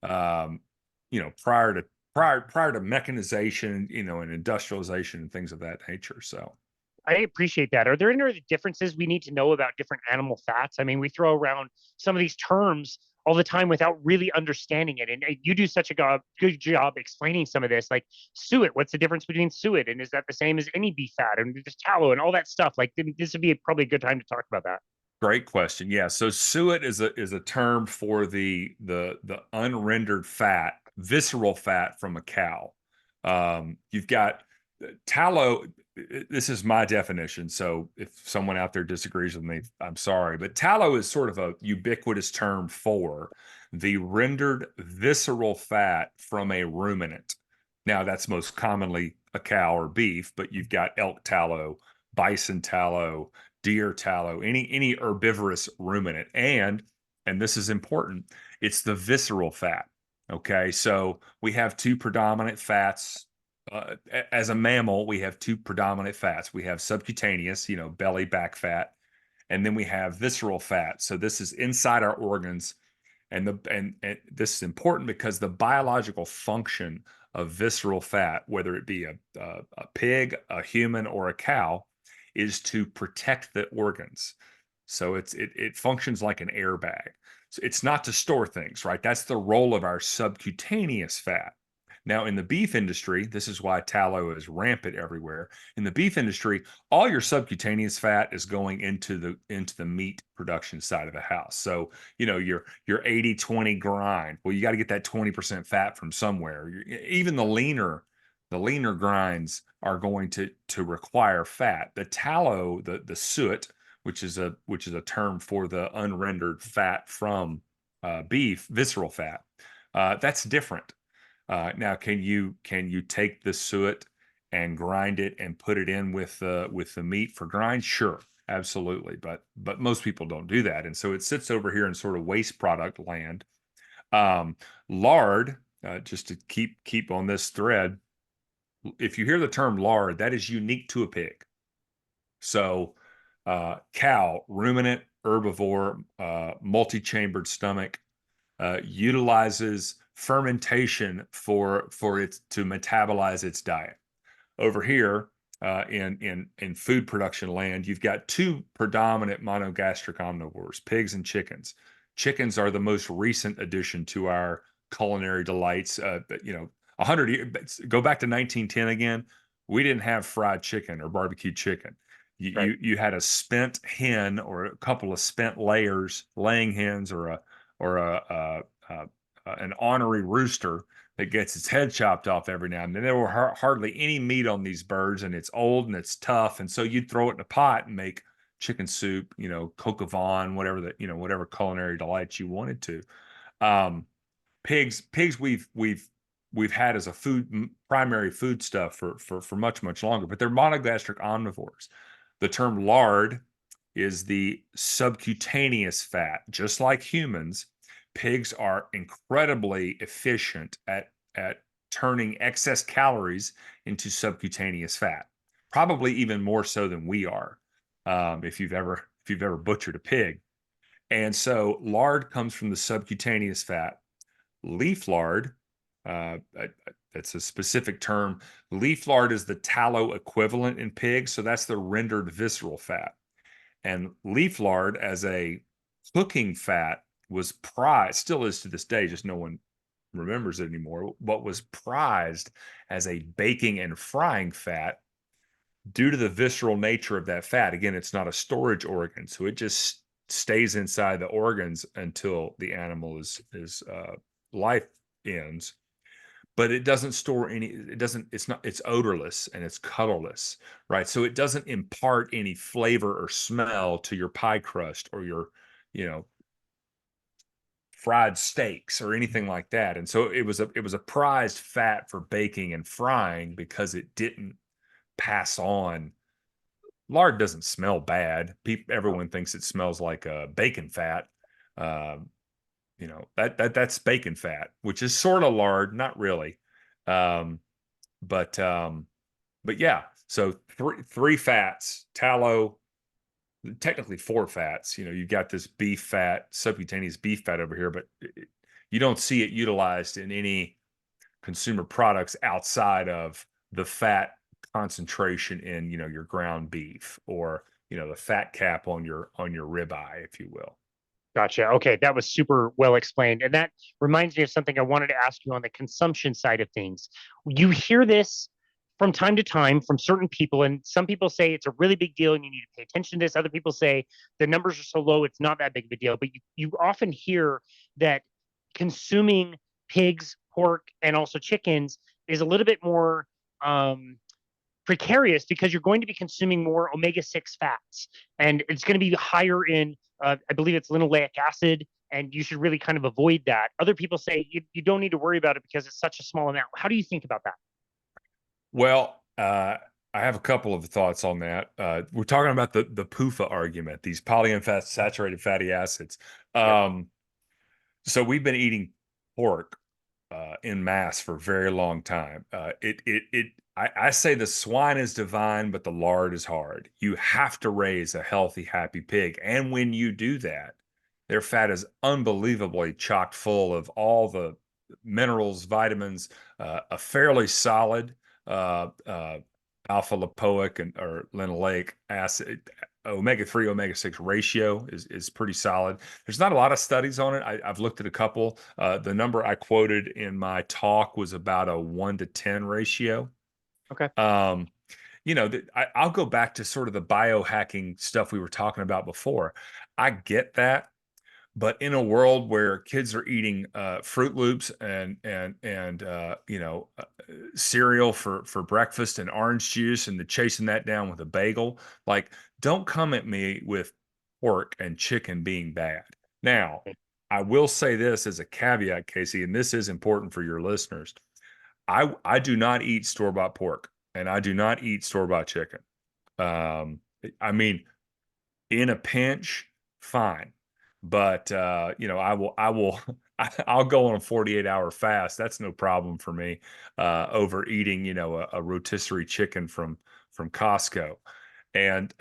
prior to mechanization, and industrialization and things of that nature. So I appreciate that. Are there any other differences we need to know about different animal fats? I mean, we throw around some of these terms all the time without really understanding it. And you do such a good job explaining some of this, like suet. What's the difference between suet? And is that the same as any beef fat and just tallow and all that stuff? Like, this would be probably a good time to talk about that. great question. Yeah. So suet is a term for the unrendered fat, visceral fat from a cow. You've got tallow. This is my definition. So if someone out there disagrees with me, I'm sorry. But tallow is sort of a ubiquitous term for the rendered visceral fat from a ruminant. Now, that's most commonly a cow or beef, but you've got elk tallow, bison tallow, deer tallow, any herbivorous ruminant. And this is important, it's the visceral fat. Okay, so we have two predominant fats. As a mammal, we have two predominant fats. We have subcutaneous, belly, back fat, and then we have visceral fat. So this is inside our organs, and this is important because the biological function of visceral fat, whether it be a pig, a human, or a cow, is to protect the organs. So it functions like an airbag. So it's not to store things, right? That's the role of our subcutaneous fat. Now, in the beef industry, this is why tallow is rampant everywhere. In the beef industry, all your subcutaneous fat is going into the meat production side of the house. So, your 80-20 grind. Well, you got to get that 20% fat from somewhere. Even the leaner grinds are going to require fat. The tallow, the soot, which is a term for the unrendered fat from beef, visceral fat. That's different. Now, can you take the suet and grind it and put it in with the meat for grind? Sure, absolutely. But most people don't do that, and so it sits over here in sort of waste product land. Lard, just to keep on this thread, if you hear the term lard, that is unique to a pig. So, cow, ruminant, herbivore, multi-chambered stomach, utilizes fermentation for it to metabolize its diet. Over here, in food production land, you've got two predominant monogastric omnivores: pigs and chickens. Chickens are the most recent addition to our culinary delights. But 100 years, go back to 1910 again. We didn't have fried chicken or barbecue chicken. You, Right. you had a spent hen or a couple of spent laying hens, or an ornery rooster that gets its head chopped off every now and then. There were hardly any meat on these birds, and it's old and it's tough, and so you'd throw it in a pot and make chicken soup, coq au vin, whatever culinary delights you wanted to. Pigs we've had as a primary food stuff for much longer, but they're monogastric omnivores. The term lard is the subcutaneous fat. Just like humans, pigs are incredibly efficient at turning excess calories into subcutaneous fat, probably even more so than we are, if you've ever butchered a pig. And so lard comes from the subcutaneous fat. Leaf lard, that's a specific term. Leaf lard is the tallow equivalent in pigs, so that's the rendered visceral fat. And leaf lard as a cooking fat was prized, still is to this day, just no one remembers it anymore, but was prized as a baking and frying fat due to the visceral nature of that fat. Again, it's not a storage organ, so it just stays inside the organs until the animal is life ends. But it doesn't store any, it's odorless and it's colorless, right? So it doesn't impart any flavor or smell to your pie crust or your, fried steaks or anything like that. And so it was a prized fat for baking and frying because it didn't pass on. Lard doesn't smell bad. Everyone thinks it smells like bacon fat. That's bacon fat, which is sort of lard, not really. Um, but yeah, so three fats: tallow, technically four fats. You've got this beef fat, subcutaneous beef fat over here, but you don't see it utilized in any consumer products outside of the fat concentration in your ground beef, or the fat cap on your ribeye, if you will. Gotcha. Okay, that was super well explained. And that reminds me of something I wanted to ask you on the consumption side of things. You hear this from time to time from certain people, and some people say it's a really big deal and you need to pay attention to this. Other people say the numbers are so low, it's not that big of a deal. But you often hear that consuming pigs, pork, and also chickens is a little bit more precarious because you're going to be consuming more omega-6 fats, and it's going to be higher in, I believe it's linoleic acid, and you should really kind of avoid that. Other people say you don't need to worry about it because it's such a small amount. How do you think about that? Well, I have a couple of thoughts on that. We're talking about the PUFA argument, these polyunsaturated fatty acids. Yep. So we've been eating pork in mass for a very long time. I say the swine is divine, but the lard is hard. You have to raise a healthy, happy pig. And when you do that, their fat is unbelievably chock full of all the minerals, vitamins, a fairly solid alpha lipoic or linoleic acid, omega-3, omega-6 ratio is pretty solid. There's not a lot of studies on it. I've looked at a couple. The number I quoted in my talk was about a 1 to 10 ratio. Okay. Um, I'll go back to sort of the biohacking stuff we were talking about before. I get that, but in a world where kids are eating Fruit Loops and cereal for breakfast and orange juice and chasing that down with a bagel, like, don't come at me with pork and chicken being bad. Now, I will say this as a caveat, Casey, and this is important for your listeners. I do not eat store-bought pork and I do not eat store-bought chicken. Um, I mean, in a pinch, fine. But I will I'll go on a 48-hour fast. That's no problem for me. Over eating, a rotisserie chicken from Costco. And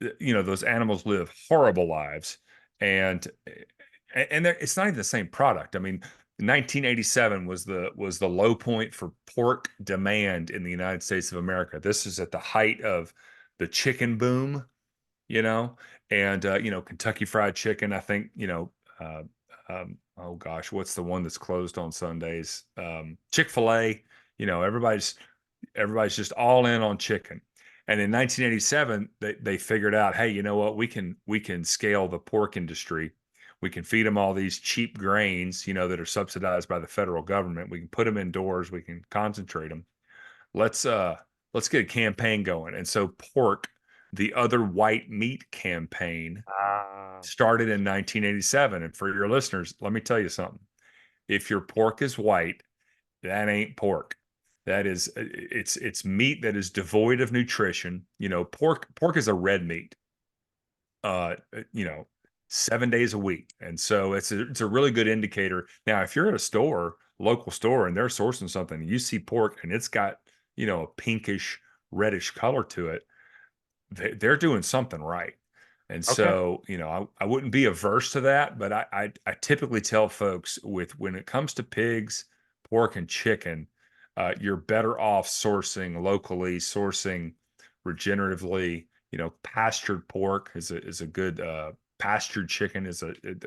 those animals live horrible lives. And it's not even the same product. I mean, 1987 was the low point for pork demand in the United States of America. This is at the height of the chicken boom, you know, and Kentucky Fried Chicken. I think, oh gosh, what's the one that's closed on Sundays? Chick-fil-A. Everybody's just all in on chicken. And in 1987, they figured out, hey, you know what? We can scale the pork industry. We can feed them all these cheap grains, that are subsidized by the federal government. We can put them indoors. We can concentrate them. Let's uh let's get a campaign going. And so pork, the other white meat campaign, Ah, started in 1987. And for your listeners, let me tell you something. If your pork is white, that ain't pork. That is it's meat that is devoid of nutrition. Pork is a red meat. Uh, uh, you know, 7 days a week, and so it's a really good indicator. Now, if you're at a store, local store, and they're sourcing something, and you see pork, and it's got a pinkish reddish color to it, they're doing something right. And okay. so, I wouldn't be averse to that, but I typically tell folks when it comes to pigs, pork, and chicken, you're better off sourcing locally, sourcing regeneratively. Pastured pork is a good pastured chicken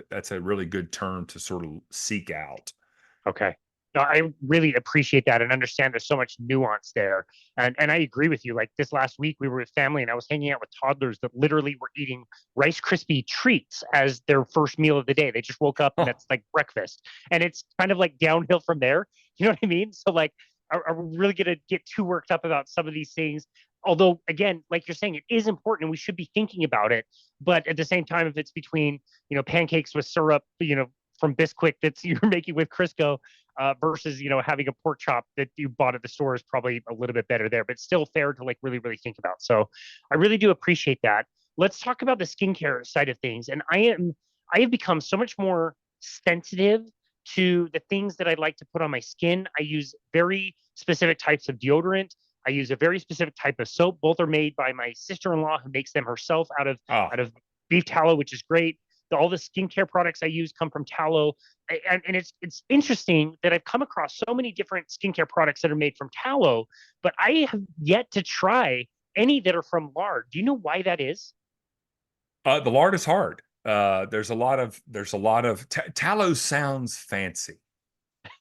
that's a really good term to sort of seek out. Okay. No, I really appreciate that and understand there's so much nuance there. And I agree with you. Like this last week, we were with family and I was hanging out with toddlers that literally were eating Rice Krispie treats as their first meal of the day. They just woke up and Huh. that's like breakfast. And it's kind of like downhill from there. You know what I mean? So like, are we really going to get too worked up about some of these things? Although, again, like you're saying, it is important and we should be thinking about it. But at the same time, if it's between, pancakes with syrup, from Bisquick that's you're making with Crisco versus having a pork chop that you bought at the store is probably a little bit better there, but still fair to like really really think about. So I really do appreciate that. Let's talk about the skincare side of things, and I have become so much more sensitive to the things that I like to put on my skin. I use very specific types of deodorant. I use a very specific type of soap. Both are made by my sister-in-law who makes them herself Oh, out of beef tallow, which is great. All the skincare products I use come from tallow, and it's interesting that I've come across so many different skincare products that are made from tallow, but I have yet to try any that are from lard. Do you know why that is? the lard is hard. There's a lot of tallow sounds fancy,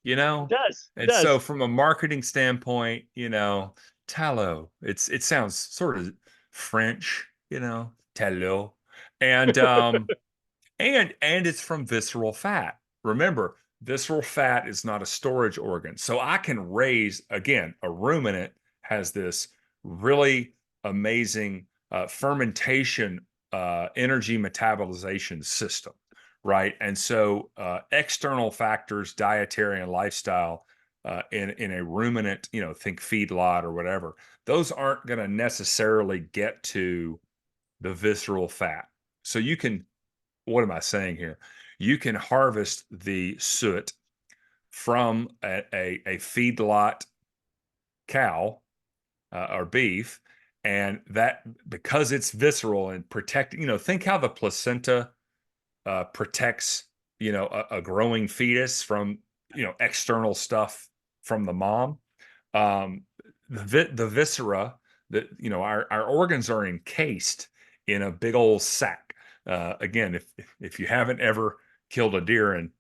you It know? does. It And so does. from a marketing standpoint, tallow, it sounds sort of French, tallow. And and it's from visceral fat. Remember, visceral fat is not a storage organ. So I can raise, again, a ruminant has this really amazing fermentation energy metabolization system, right? And so external factors, dietary and lifestyle, in a ruminant, think feedlot or whatever, those aren't going to necessarily get to the visceral fat. So what am I saying here? You can harvest the soot from a feedlot cow or beef, and that, because it's visceral and protecting, think how the placenta protects, a growing fetus from, external stuff from the mom. Um, the viscera, our organs are encased in a big old sack. Again, if you haven't ever killed a deer and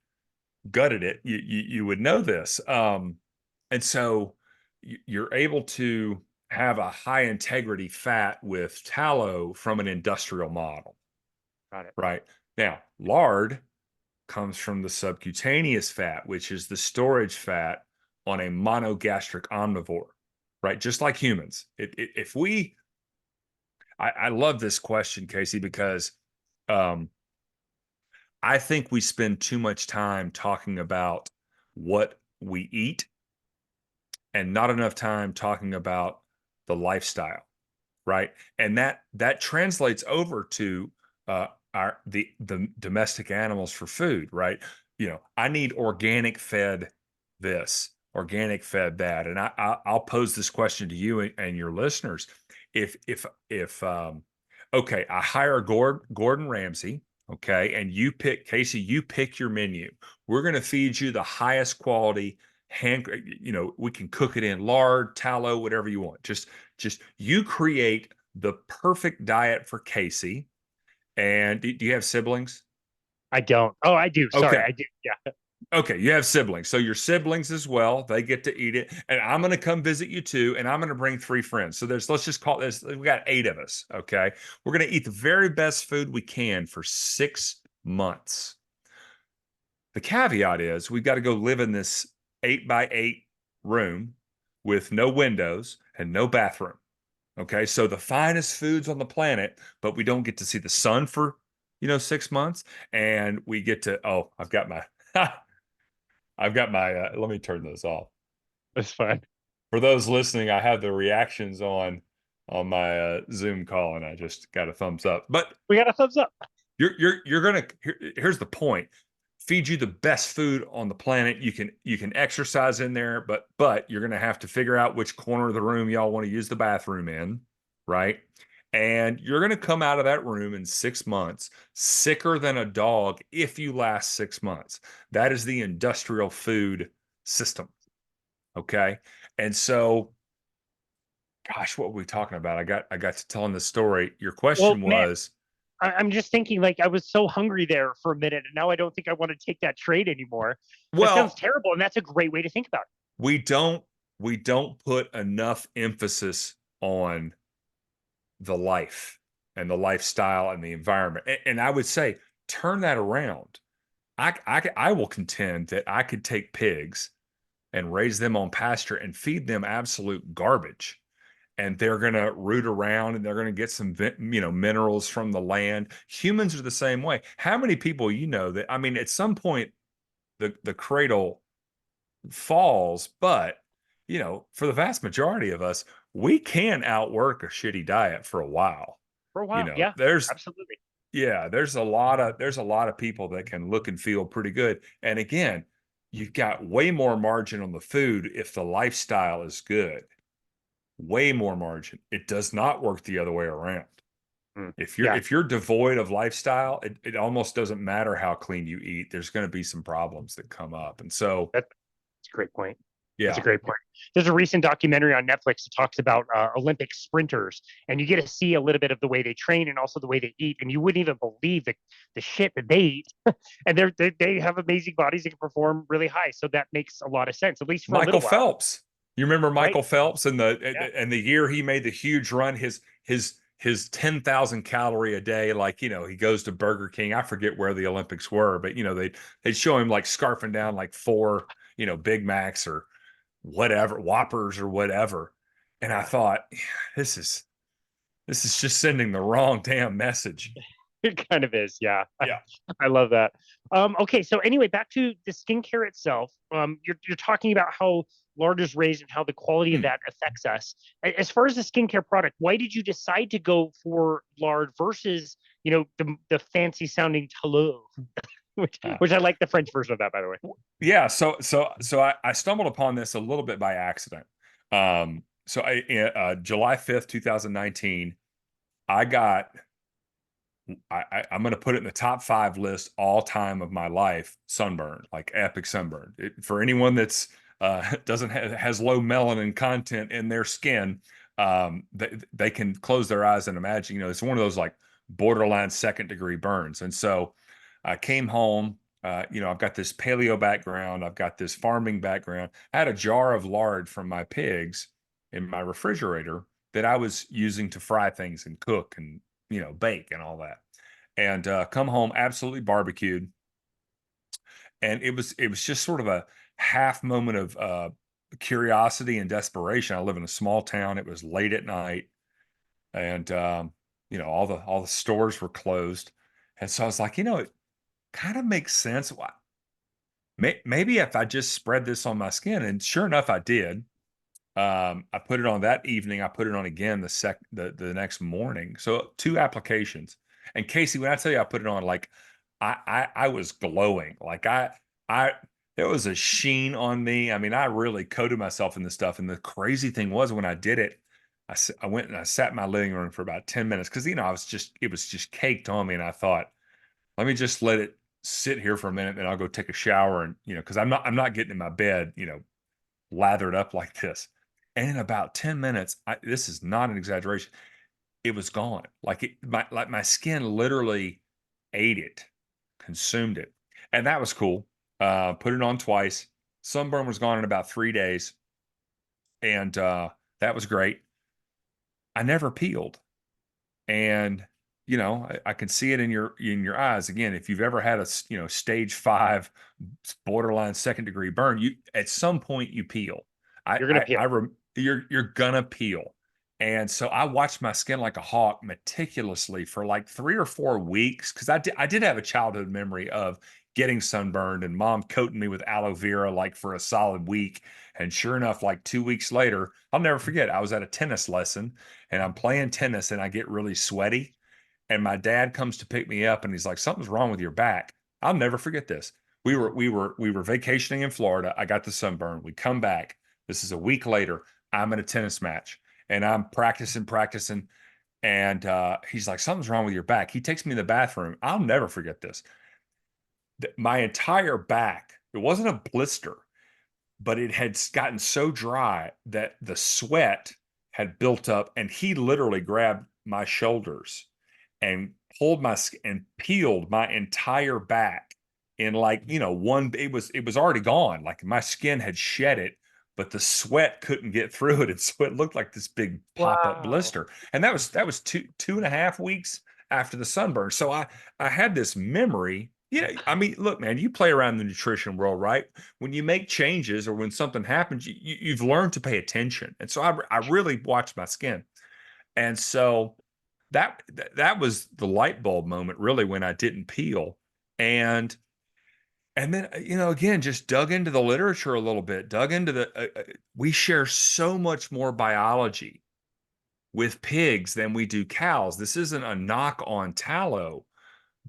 gutted it, you would know this. And so you're able to have a high integrity fat with tallow from an industrial model, Got it. right? Now, lard comes from the subcutaneous fat, which is the storage fat on a monogastric omnivore, right? Just like humans. If we, I love this question, Casey, because um, I think we spend too much time talking about what we eat and not enough time talking about the lifestyle, right? And that translates over to the domestic animals for food, right? I need organic fed this, organic fed that, and I'll pose this question to you and your listeners. If okay, I hire Gordon Ramsay, okay, and you pick Casey, you pick your menu. We're going to feed you the highest quality we can cook it in lard, tallow, whatever you want. Just you create the perfect diet for Casey. And do you have siblings? I don't. Oh, I do. Sorry, Okay. I do. Yeah. Okay, you have siblings. So your siblings as well, they get to eat it. And I'm going to come visit you too. And I'm going to bring 3 friends. So let's just call this, we got 8 of us. Okay. We're going to eat the very best food we can for 6 months. The caveat is we've got to go live in this 8 by 8 room with no windows and no bathroom. Okay. So the finest foods on the planet, but we don't get to see the sun for, 6 months. And we get to, oh, let me turn this off. That's fine. For those listening, I have the reactions on my Zoom call and I just got a thumbs up. But We got a thumbs up. you're gonna here's the point. Feed you the best food on the planet. You can exercise in there, but you're gonna have to figure out which corner of the room y'all want to use the bathroom in, right? And you're gonna come out of that room in 6 months sicker than a dog if you last 6 months. That is the industrial food system. Okay. And so, gosh, what were we talking about? I got to telling the story. Your Well, question man, was, I'm just thinking like I was so hungry there for a minute, and now I don't think I want to take that trade anymore. That sounds well, terrible, and that's a great way to think about it. we don't we don't put enough emphasis on the life and the lifestyle and the environment. And I would say turn that around. I will contend that I could take pigs and raise them on pasture and feed them absolute garbage. And they're going to root around and they're going to get some, minerals from the land. Humans are the same way. How many people that, I mean, at some point, the cradle falls, but, for the vast majority of us, we can outwork a shitty diet for a while. For a You while. know, Yeah, there's, absolutely. yeah, there's a lot of people that can look and feel pretty good. And again, you've got way more margin on the food if the lifestyle is good. Way more margin. It does not work the other way around. If you're Yeah, if you're devoid of lifestyle, it almost doesn't matter how clean you eat. There's going to be some problems that come up. And so, that's a great point. That's a yeah, great point. There's a recent documentary on Netflix that talks about Olympic sprinters, and you get to see a little bit of the way they train and also the way they eat, and you wouldn't even believe the shit that they eat. And they have amazing bodies that can perform really high, so that makes a lot of sense, at least for a Michael little while, Phelps. You remember right? Michael Phelps and Yeah, the year he made the huge run, his 10,000 calorie a day, like, he goes to Burger King. I forget where the Olympics were, but they'd show him like scarfing down like 4, Big Macs or whatever, Whoppers or whatever. And I yeah. thought, this is just sending the wrong damn message. It kind of is. Yeah, Yeah. I love that. Okay, so anyway, back to the skincare itself. You're talking about how lard is raised and how the quality of Hmm. that affects us. As far as the skincare product, why did you decide to go for lard versus the fancy sounding tallow, Uh, which I like the French version of that, by the way. yeah. So I stumbled upon this a little bit by accident. July 5th, 2019, I got I'm going to put it in the top 5 list all time of my life. Sunburn, like epic sunburn. For anyone that's doesn't has low melanin content in their skin, they can close their eyes and imagine. It's one of those like borderline second degree burns. And so I came home. I've got this paleo background. I've got this farming background. I had a jar of lard from my pigs in my refrigerator that I was using to fry things and cook and, bake and all that. And come home absolutely barbecued. And it was just sort of a half moment of curiosity and desperation. I live in a small town. It was late at night, and all the stores were closed, and so I was like, it kind of makes sense. Why? Maybe if I just spread this on my skin, and sure enough, I did. I put it on that evening. I put it on again the next morning. So two applications. And Casey, when I tell you I put it on, like I was glowing. Like I there was a sheen on me. I mean, I really coated myself in this stuff. And the crazy thing was when I did it, I went and I sat in my living room for about 10 minutes because it was just caked on me. And I thought, let me just let it sit here for a minute, and I'll go take a shower. And because I'm not getting in my bed, lathered up like this. And in about 10 minutes, this is not an exaggeration, it was gone. Like my skin literally ate it, consumed it. And that was cool. Put it on twice. Sunburn was gone in about 3 days. And that was great. I never peeled. And I can see it in your eyes. Again, if you've ever had a stage 5 borderline second degree burn, you at some point you peel. I You're gonna I, I peel. rem, you're gonna peel. And so I watched my skin like a hawk meticulously for like 3 or 4 weeks because I did have a childhood memory of getting sunburned and mom coating me with aloe vera like for a solid week. And sure enough, like 2 weeks later, I'll never forget, I was at a tennis lesson and I'm playing tennis and I get really sweaty. And my dad comes to pick me up and he's like, something's wrong with your back. I'll never forget this. We were vacationing in Florida. I got the sunburn. We come back. This is a week later. I'm at a tennis match and I'm practicing. And he's like, something's wrong with your back. He takes me to the bathroom. I'll never forget this. My entire back, it wasn't a blister, but it had gotten so dry that the sweat had built up, and he literally grabbed my shoulders and pulled and peeled my entire back in like one. It was already gone. Like my skin had shed it, but the sweat couldn't get through it, and so it looked like this big pop-up Wow. blister. And that was 2.5 weeks after the sunburn. So I had this memory. I mean, look, man, you play around in the nutrition world, right? When you make changes or when something happens, you've learned to pay attention. And so I really watched my skin. And so that was the light bulb moment, really, when I didn't peel. And then again, just dug into the literature a little bit, dug into we share so much more biology with pigs than we do cows. This isn't a knock on tallow,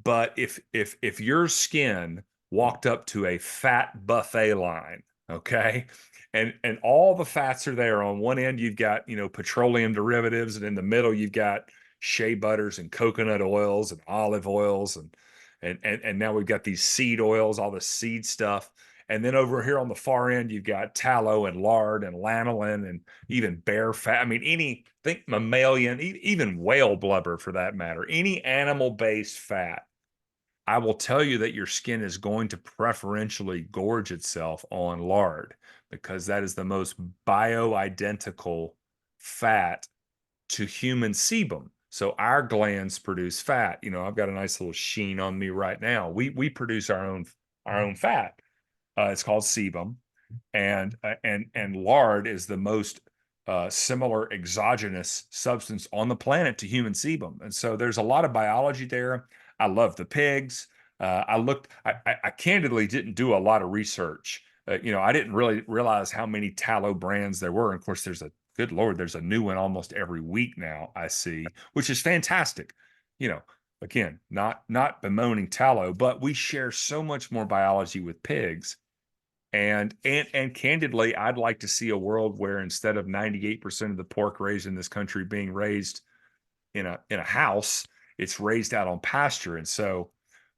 but if your skin walked up to a fat buffet line, okay, and all the fats are there. On one end, you've got petroleum derivatives, and in the middle, you've got shea butters and coconut oils and olive oils, and now we've got these seed oils, all the seed stuff. And then over here on the far end, you've got tallow and lard and lanolin and even bear fat. I mean, think mammalian, even whale blubber for that matter, any animal-based fat. I will tell you that your skin is going to preferentially gorge itself on lard because that is the most bioidentical fat to human sebum. So our glands produce fat. I've got a nice little sheen on me right now. We produce our own fat. It's called sebum, and lard is the most similar exogenous substance on the planet to human sebum. And so there's a lot of biology there. I love the pigs. I candidly didn't do a lot of research. I didn't really realize how many tallow brands there were. And of course, good Lord, there's a new one almost every week now I see, which is fantastic. Again, not bemoaning tallow, but we share so much more biology with pigs. And candidly, I'd like to see a world where instead of 98% of the pork raised in this country being raised in a house, it's raised out on pasture. And so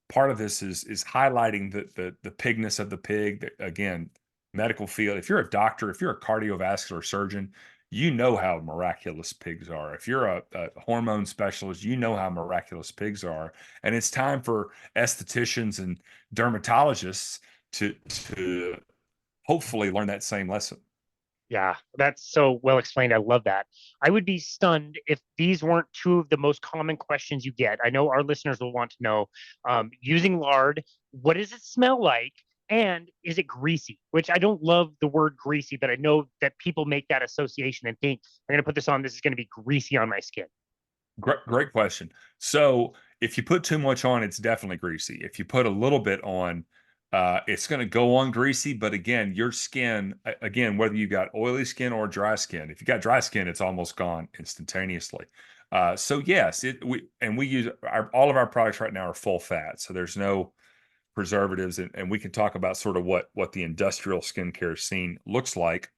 part of this is highlighting the pigness of the pig. Again, medical field. If you're a doctor, if you're a cardiovascular surgeon, you know how miraculous pigs are. If you're a hormone specialist, you know how miraculous pigs are. And it's time for estheticians and dermatologists to hopefully learn that same lesson. Yeah, that's so well explained. I love that. I would be stunned if these weren't two of the most common questions you get. I know our listeners will want to know, using lard, what does it smell like? And is it greasy? Which I don't love the word greasy, but I know that people make that association and think, I'm going to put this on, this is going to be greasy on my skin. Great question. So if you put too much on, it's definitely greasy. If you put a little bit on, it's going to go on greasy. But again, your skin, again, whether you got oily skin or dry skin, if you got dry skin, it's almost gone instantaneously. So yes, we use all of our products right now are full fat, so there's no preservatives, and we can talk about sort of what the industrial skincare scene looks like.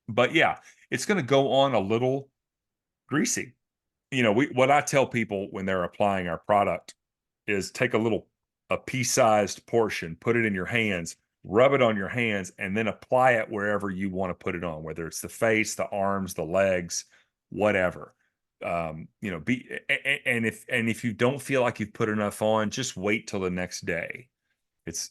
But yeah, it's going to go on a little greasy. What I tell people when they're applying our product is take a pea-sized portion, put it in your hands, rub it on your hands, and then apply it wherever you want to put it on, whether it's the face, the arms, the legs, whatever. And if you don't feel like you've put enough on, just wait till the next day.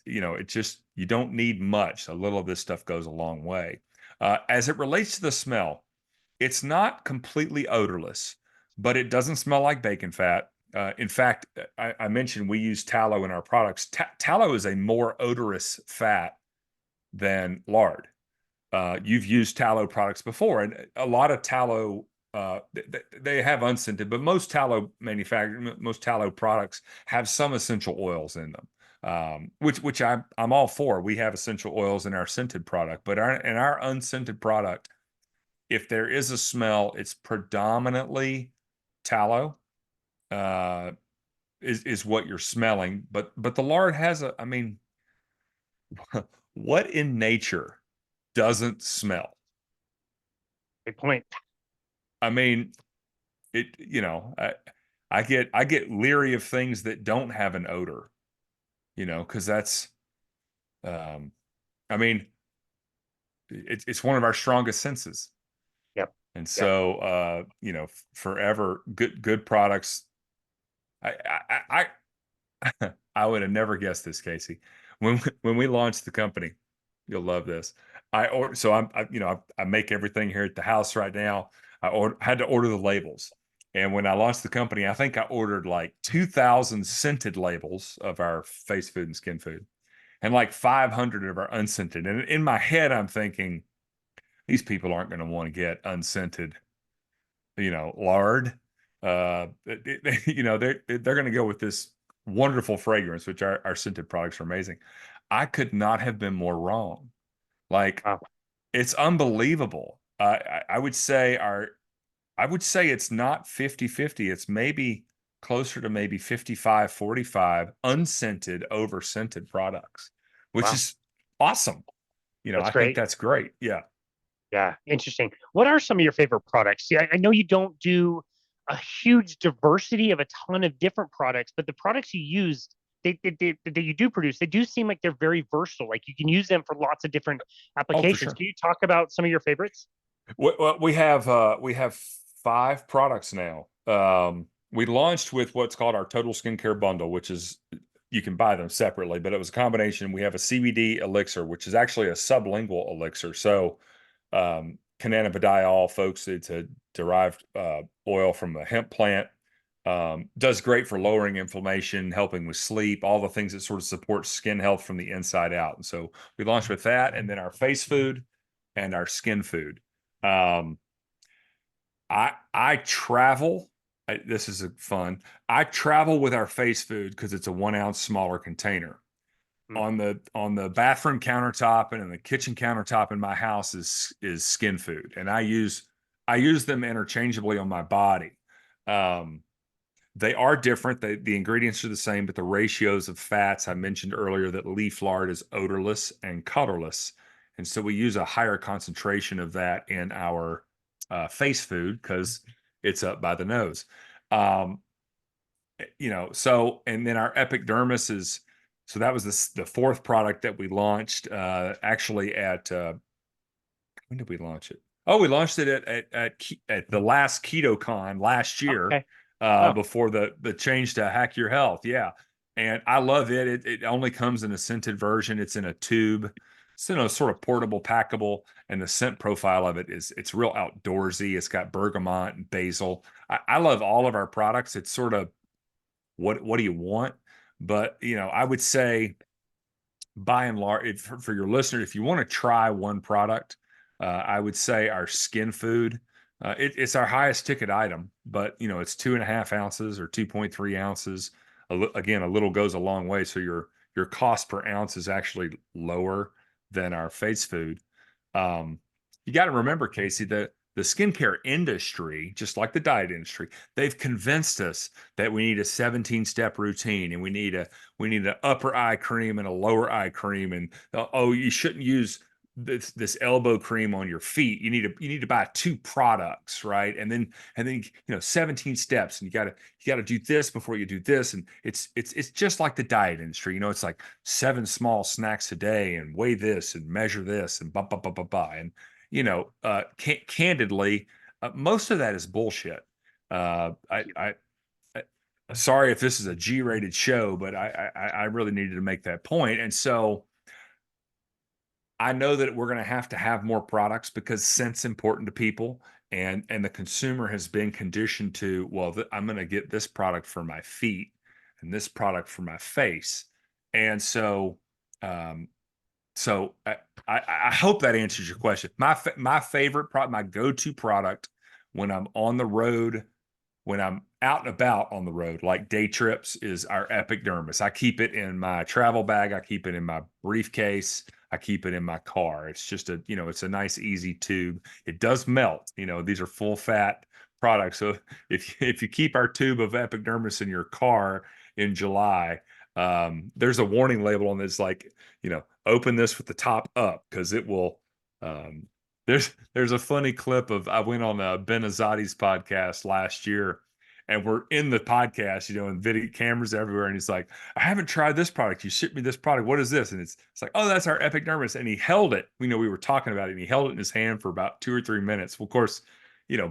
You don't need much. A little of this stuff goes a long way. As it relates to the smell, it's not completely odorless, but it doesn't smell like bacon fat. In fact, I mentioned we use tallow in our products. Tallow is a more odorous fat than lard. You've used tallow products before, and a lot of tallow, they have unscented, but most tallow products have some essential oils in them, which I'm all for. We have essential oils in our scented product, but in our unscented product, if there is a smell, it's predominantly tallow, uh, is what you're smelling. But the lard has I mean, what in nature doesn't smell? Good point. I mean, I get leery of things that don't have an odor, because um, I mean, it's one of our strongest senses. Yep. And Yep. so, forever good products. I I would have never guessed this, Casey. When we launched the company, you'll love this. I order so I'm I, you know I make everything here at the house right now. Had to order the labels, and when I launched the company, I think I ordered like 2,000 scented labels of our face food and skin food, and like 500 of our unscented. And in my head, I'm thinking these people aren't going to want to get unscented, lard. They're going to go with this wonderful fragrance, which our scented products are amazing. I could not have been more wrong. Like, Wow. it's unbelievable. I would say it's not 50-50. It's maybe closer to maybe 55-45 unscented over scented products, which Wow. is awesome. That's I think great. that's great. Yeah. Yeah, interesting. What are some of your favorite products? See, I know you don't do a huge diversity of a ton of different products, but the products you use, that you do produce, they do seem like they're very versatile. Like you can use them for lots of different Oh, for applications. sure. Can you talk about some of your favorites? Well, we have 5 products now. We launched with what's called our Total Skincare Bundle, which is you can buy them separately, but it was a combination. We have a CBD elixir, which is actually a sublingual elixir. So, cannabidiol, folks, it's a derived oil from a hemp plant. Does great for lowering inflammation, helping with sleep, all the things that sort of support skin health from the inside out. And so we launched with that, and then our face food and our skin food. Um, I travel. This is fun. I travel with our face food because it's a 1 ounce smaller container. Mm. On the bathroom countertop and in the kitchen countertop in my house is skin food, and I use them interchangeably on my body. Um, they are different. The ingredients are the same, but the ratios of fats I mentioned earlier that leaf lard is odorless and colorless. And so we use a higher concentration of that in our face food because it's up by the nose. Um, and then our epidermis is, so that was the fourth product that we launched actually at, when did we launch it? Oh, we launched it at the last KetoCon last year, Okay. Oh, before the change to Hack Your Health. Yeah, and I love it. It only comes in a scented version. It's in a tube. It's in a sort of portable, packable, and the scent profile of it is it's real outdoorsy. It's got bergamot and basil. I love all of our products. It's sort of what do you want? But I would say by and large, for your listeners, if you want to try one product, I would say our skin food. It's our highest ticket item, but it's 2.5 ounces or 2.3 ounces. Again, a little goes a long way. So your cost per ounce is actually lower than our face food. You got to remember, Casey, that the skincare industry, just like the diet industry, they've convinced us that we need a 17-step routine and we need an upper eye cream and a lower eye cream, and oh, you shouldn't use this elbow cream on your feet. You need to buy 2 products, right? And then 17 steps, and you gotta do this before you do this. And it's just like the diet industry. It's like 7 small snacks a day, and weigh this and measure this and blah blah blah blah blah. And candidly, most of that is bullshit. I sorry if this is a G-rated show, but I really needed to make that point. And so I know that we're going to have more products because scent's important to people, and the consumer has been conditioned to, well, I'm going to get this product for my feet and this product for my face. And so um, I hope that answers your question. My favorite product, my go-to product when I'm on the road, when I'm out and about on the road, like day trips, is our Epidermis. I keep it in my travel bag. I keep it in my briefcase. I keep it in my car. It's just it's a nice, easy tube. It does melt. These are full fat products. So if you keep our tube of Epidermis in your car in July, there's a warning label on this, like, open this with the top up, because it will. There's a funny clip of, I went on Ben Azadi's podcast last year, and we're in the podcast, and video cameras everywhere, and he's like, I haven't tried this product. You shipped me this product. What is this? And it's like, oh, that's our Epidermis. And he held it. We were talking about it, and he held it in his hand for about 2 or 3 minutes. Well, of course,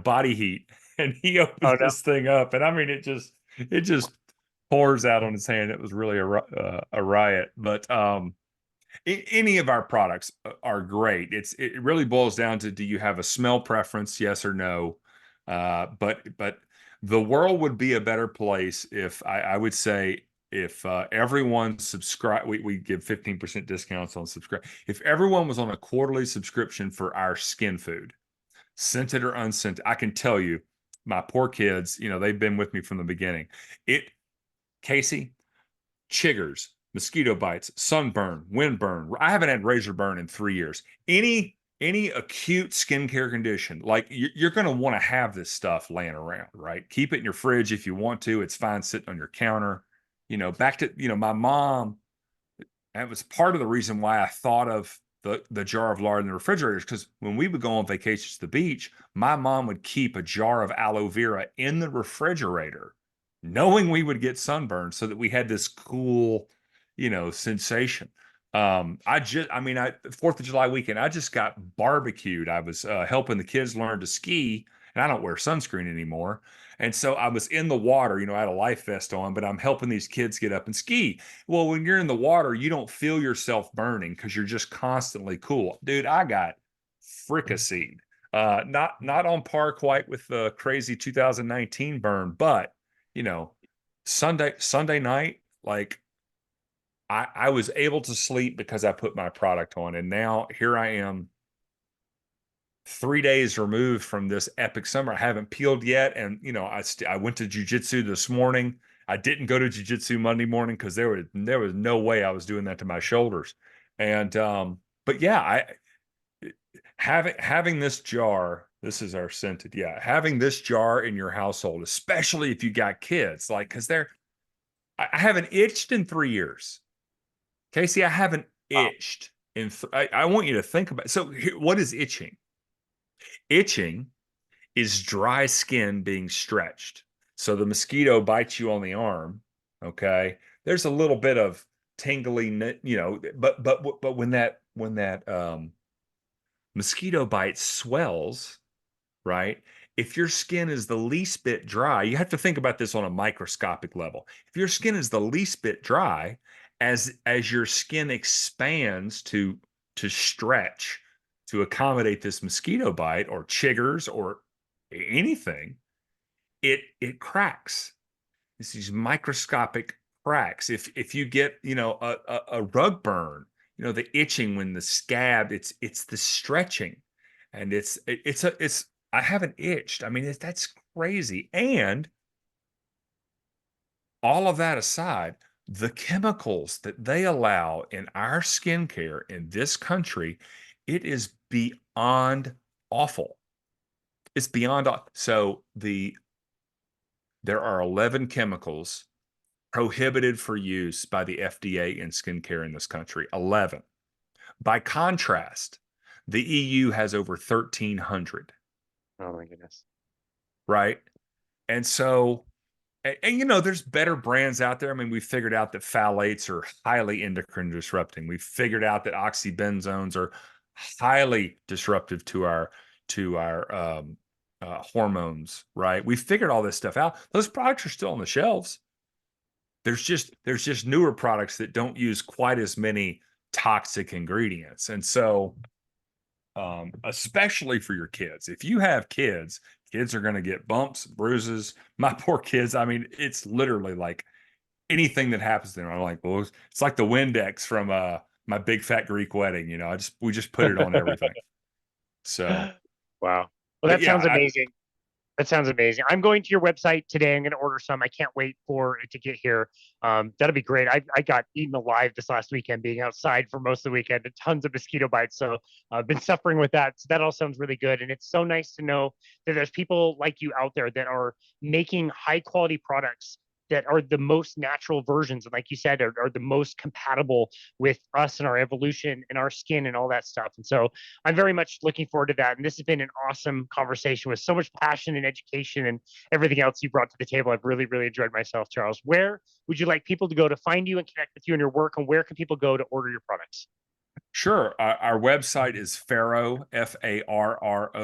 body heat, and he opens oh no. this thing up, and I mean, it just pours out on his hand. It was really a riot. But any of our products are great. It really boils down to, do you have a smell preference, yes or no? But the world would be a better place if, I would say, if everyone subscribe. We give 15% discounts on subscribe. If everyone was on a quarterly subscription for our skin food, scented or unscented, I can tell you, my poor kids, they've been with me from the beginning. Casey, chiggers, mosquito bites, sunburn, windburn. I haven't had razor burn in 3 years. Any acute skincare condition, like, you're going to want to have this stuff laying around, right? Keep it in your fridge if you want to. It's fine sitting on your counter. Back to my mom. That was part of the reason why I thought of the jar of lard in the refrigerator, because when we would go on vacations to the beach, my mom would keep a jar of aloe vera in the refrigerator, knowing we would get sunburned, so that we had this cool, sensation. Fourth of July weekend, I just got barbecued. I was helping the kids learn to ski, and I don't wear sunscreen anymore. And so I was in the water, I had a life vest on, but I'm helping these kids get up and ski. Well, when you're in the water, you don't feel yourself burning because you're just constantly cool. Dude, I got fricasseed. Not on par quite with the crazy 2019 burn, but Sunday night, like, I was able to sleep because I put my product on. And now here I am, 3 days removed from this epic summer. I haven't peeled yet. And, I went to jujitsu this morning. I didn't go to jujitsu Monday morning because there was no way I was doing that to my shoulders. And, but yeah, having this jar, this is our scented. Yeah. Having this jar in your household, especially if you got kids, like, cause I haven't itched in 3 years. Casey, I haven't Wow. itched I want you to think about. So what is itching? Itching is dry skin being stretched. So the mosquito bites you on the arm. Okay, there's a little bit of tingling, but when that mosquito bite swells, right? If your skin is the least bit dry, you have to think about this on a microscopic level. If your skin is the least bit dry, as your skin expands to stretch to accommodate this mosquito bite or chiggers or anything, it cracks. It's these microscopic cracks. If you get, a rug burn, the itching when the scab, it's the stretching, and it's I haven't itched. I mean, that's crazy. And all of that aside, the chemicals that they allow in our skincare in this country, it is beyond awful. It's beyond so there are 11 chemicals prohibited for use by the FDA in skincare in this country. 11. By contrast, the EU has over 1,300. Oh my goodness. Right? And so, there's better brands out there. I mean, we figured out that phthalates are highly endocrine disrupting. We figured out that oxybenzones are highly disruptive to our hormones. Right? We figured all this stuff out. Those products are still on the shelves. There's just newer products that don't use quite as many toxic ingredients. And so, especially for your kids, if you have kids are going to get bumps, bruises. My poor kids, I mean, it's literally like anything that happens to them, I'm like, well, it's like the Windex from my big fat Greek wedding. We just put it on everything. So, Wow. Well, but that yeah, sounds amazing. That sounds amazing. I'm going to your website today. I'm going to order some. I can't wait for it to get here. That'll be great. I got eaten alive this last weekend, being outside for most of the weekend, and tons of mosquito bites. So I've been suffering with that. So that all sounds really good. And it's so nice to know that there's people like you out there that are making high quality products that are the most natural versions, and like you said, are the most compatible with us and our evolution and our skin and all that stuff. And so I'm very much looking forward to that. And this has been an awesome conversation with so much passion and education and everything else you brought to the table. I've really, really enjoyed myself, Charles. Where would you like people to go to find you and connect with you and your work? And where can people go to order your products? sure. Our website is Farrow, FARROW,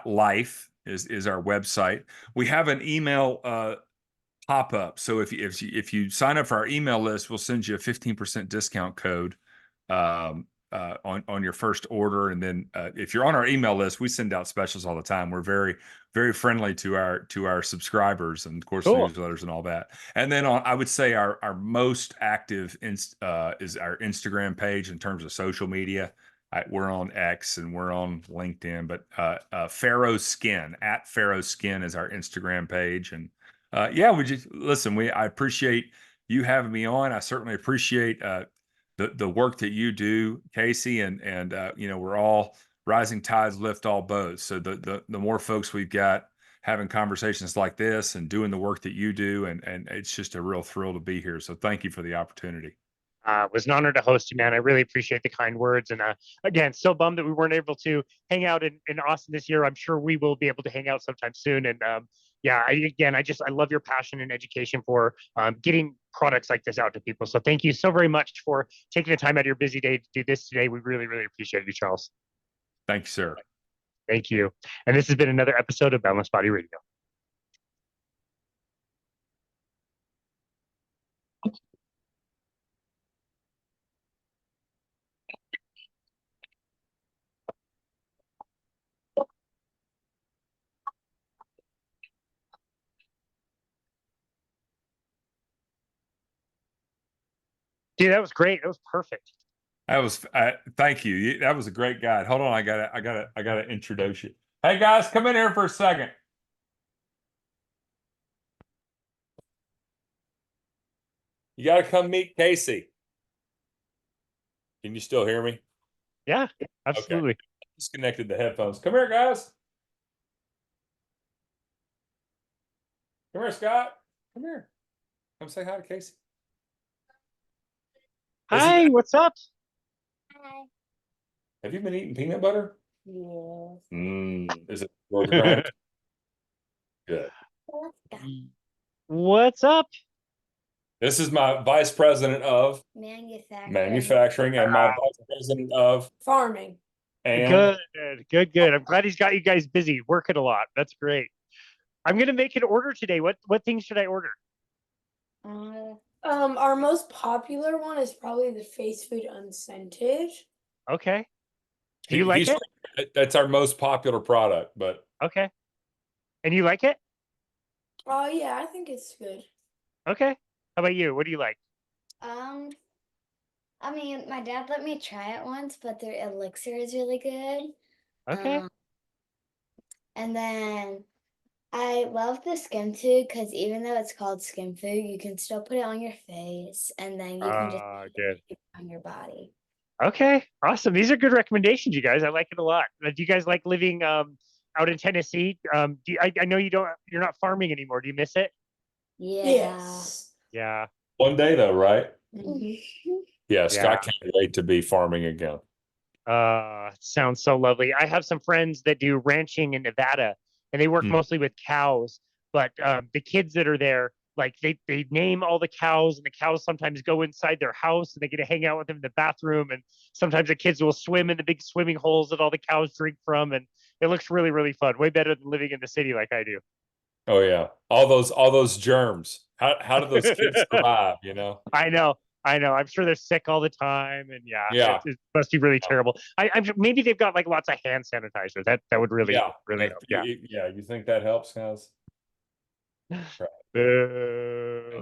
.life is our website. We have an email pop up. So if you sign up for our email list, we'll send you a 15% discount code on your first order. And then if you're on our email list, we send out specials all the time. We're very, very friendly to our subscribers, and of course Cool. newsletters and all that. And then I would say our most active is our Instagram page in terms of social media. We're on X and we're on LinkedIn, but Pharaoh Skin, at Pharaoh Skin, is our Instagram page. And yeah, we just listen. I appreciate you having me on. I certainly appreciate the work that you do, Casey, and we're all rising tides lift all boats. So the more folks we've got having conversations like this and doing the work that you do, and it's just a real thrill to be here. So thank you for the opportunity. It was an honor to host you, man. I really appreciate the kind words. And again, so bummed that we weren't able to hang out in Austin this year. I'm sure we will be able to hang out sometime soon. And yeah, I love your passion and education for getting products like this out to people. So thank you so very much for taking the time out of your busy day to do this today. We really, really appreciate you, Charles. Thank you, sir. Thank you. And this has been another episode of Boundless Body Radio. Dude, that was great. That was perfect. That was thank you. That was a great guide. Hold on, I gotta introduce you. Hey guys, come in here for a second. You got to come meet Casey. Can you still hear me? Yeah, Okay. absolutely. Disconnected the headphones. Come here, guys. Come here, Scott. Come here. Come say hi to Casey. Hi, what's up? Hi. Have you been eating peanut butter? Yes. Is it Georgia ground? Good. Let's go. What's up? This is my vice president of Manufacturing. and my vice president of Farming. and Good. I'm glad he's got you guys busy working a lot. That's great. I'm gonna make an order today. What things should I order? Our most popular one is probably the face food unscented. Okay. Do you like it? That's our most popular product, but Okay. And you like it? Oh yeah, I think it's good. Okay. How about you? What do you like? I mean, my dad let me try it once, but their elixir is really good. Okay. And then I love the skim food because even though it's called skim food, you can still put it on your face, and then you can just Good. keep it on your body. Okay. Awesome. These are good recommendations, you guys. I like it a lot. Do you guys like living out in Tennessee? I know you're not farming anymore. Do you miss it? Yeah. Yes. Yeah. one day though, right? Mhm. Yeah, Yeah. Scott can't wait to be farming again. Sounds so lovely. I have some friends that do ranching in Nevada, and they work mostly with cows. But the kids that are there, like they name all the cows, and the cows sometimes go inside their house, and they get to hang out with them in the bathroom. And sometimes the kids will swim in the big swimming holes that all the cows drink from, and it looks really, really fun. Way better than living in the city like I do. Oh yeah, all those germs. How do those kids survive? You know? I know. I'm sure they're sick all the time, and Yeah. it must be really terrible. I'm sure maybe they've got like lots of hand sanitizer. That would really Yeah, really help. Yeah. yeah. You think that helps, guys? Boo.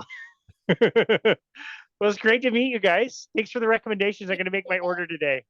Well, it's great to meet you guys. Thanks for the recommendations. I'm going to make my order today.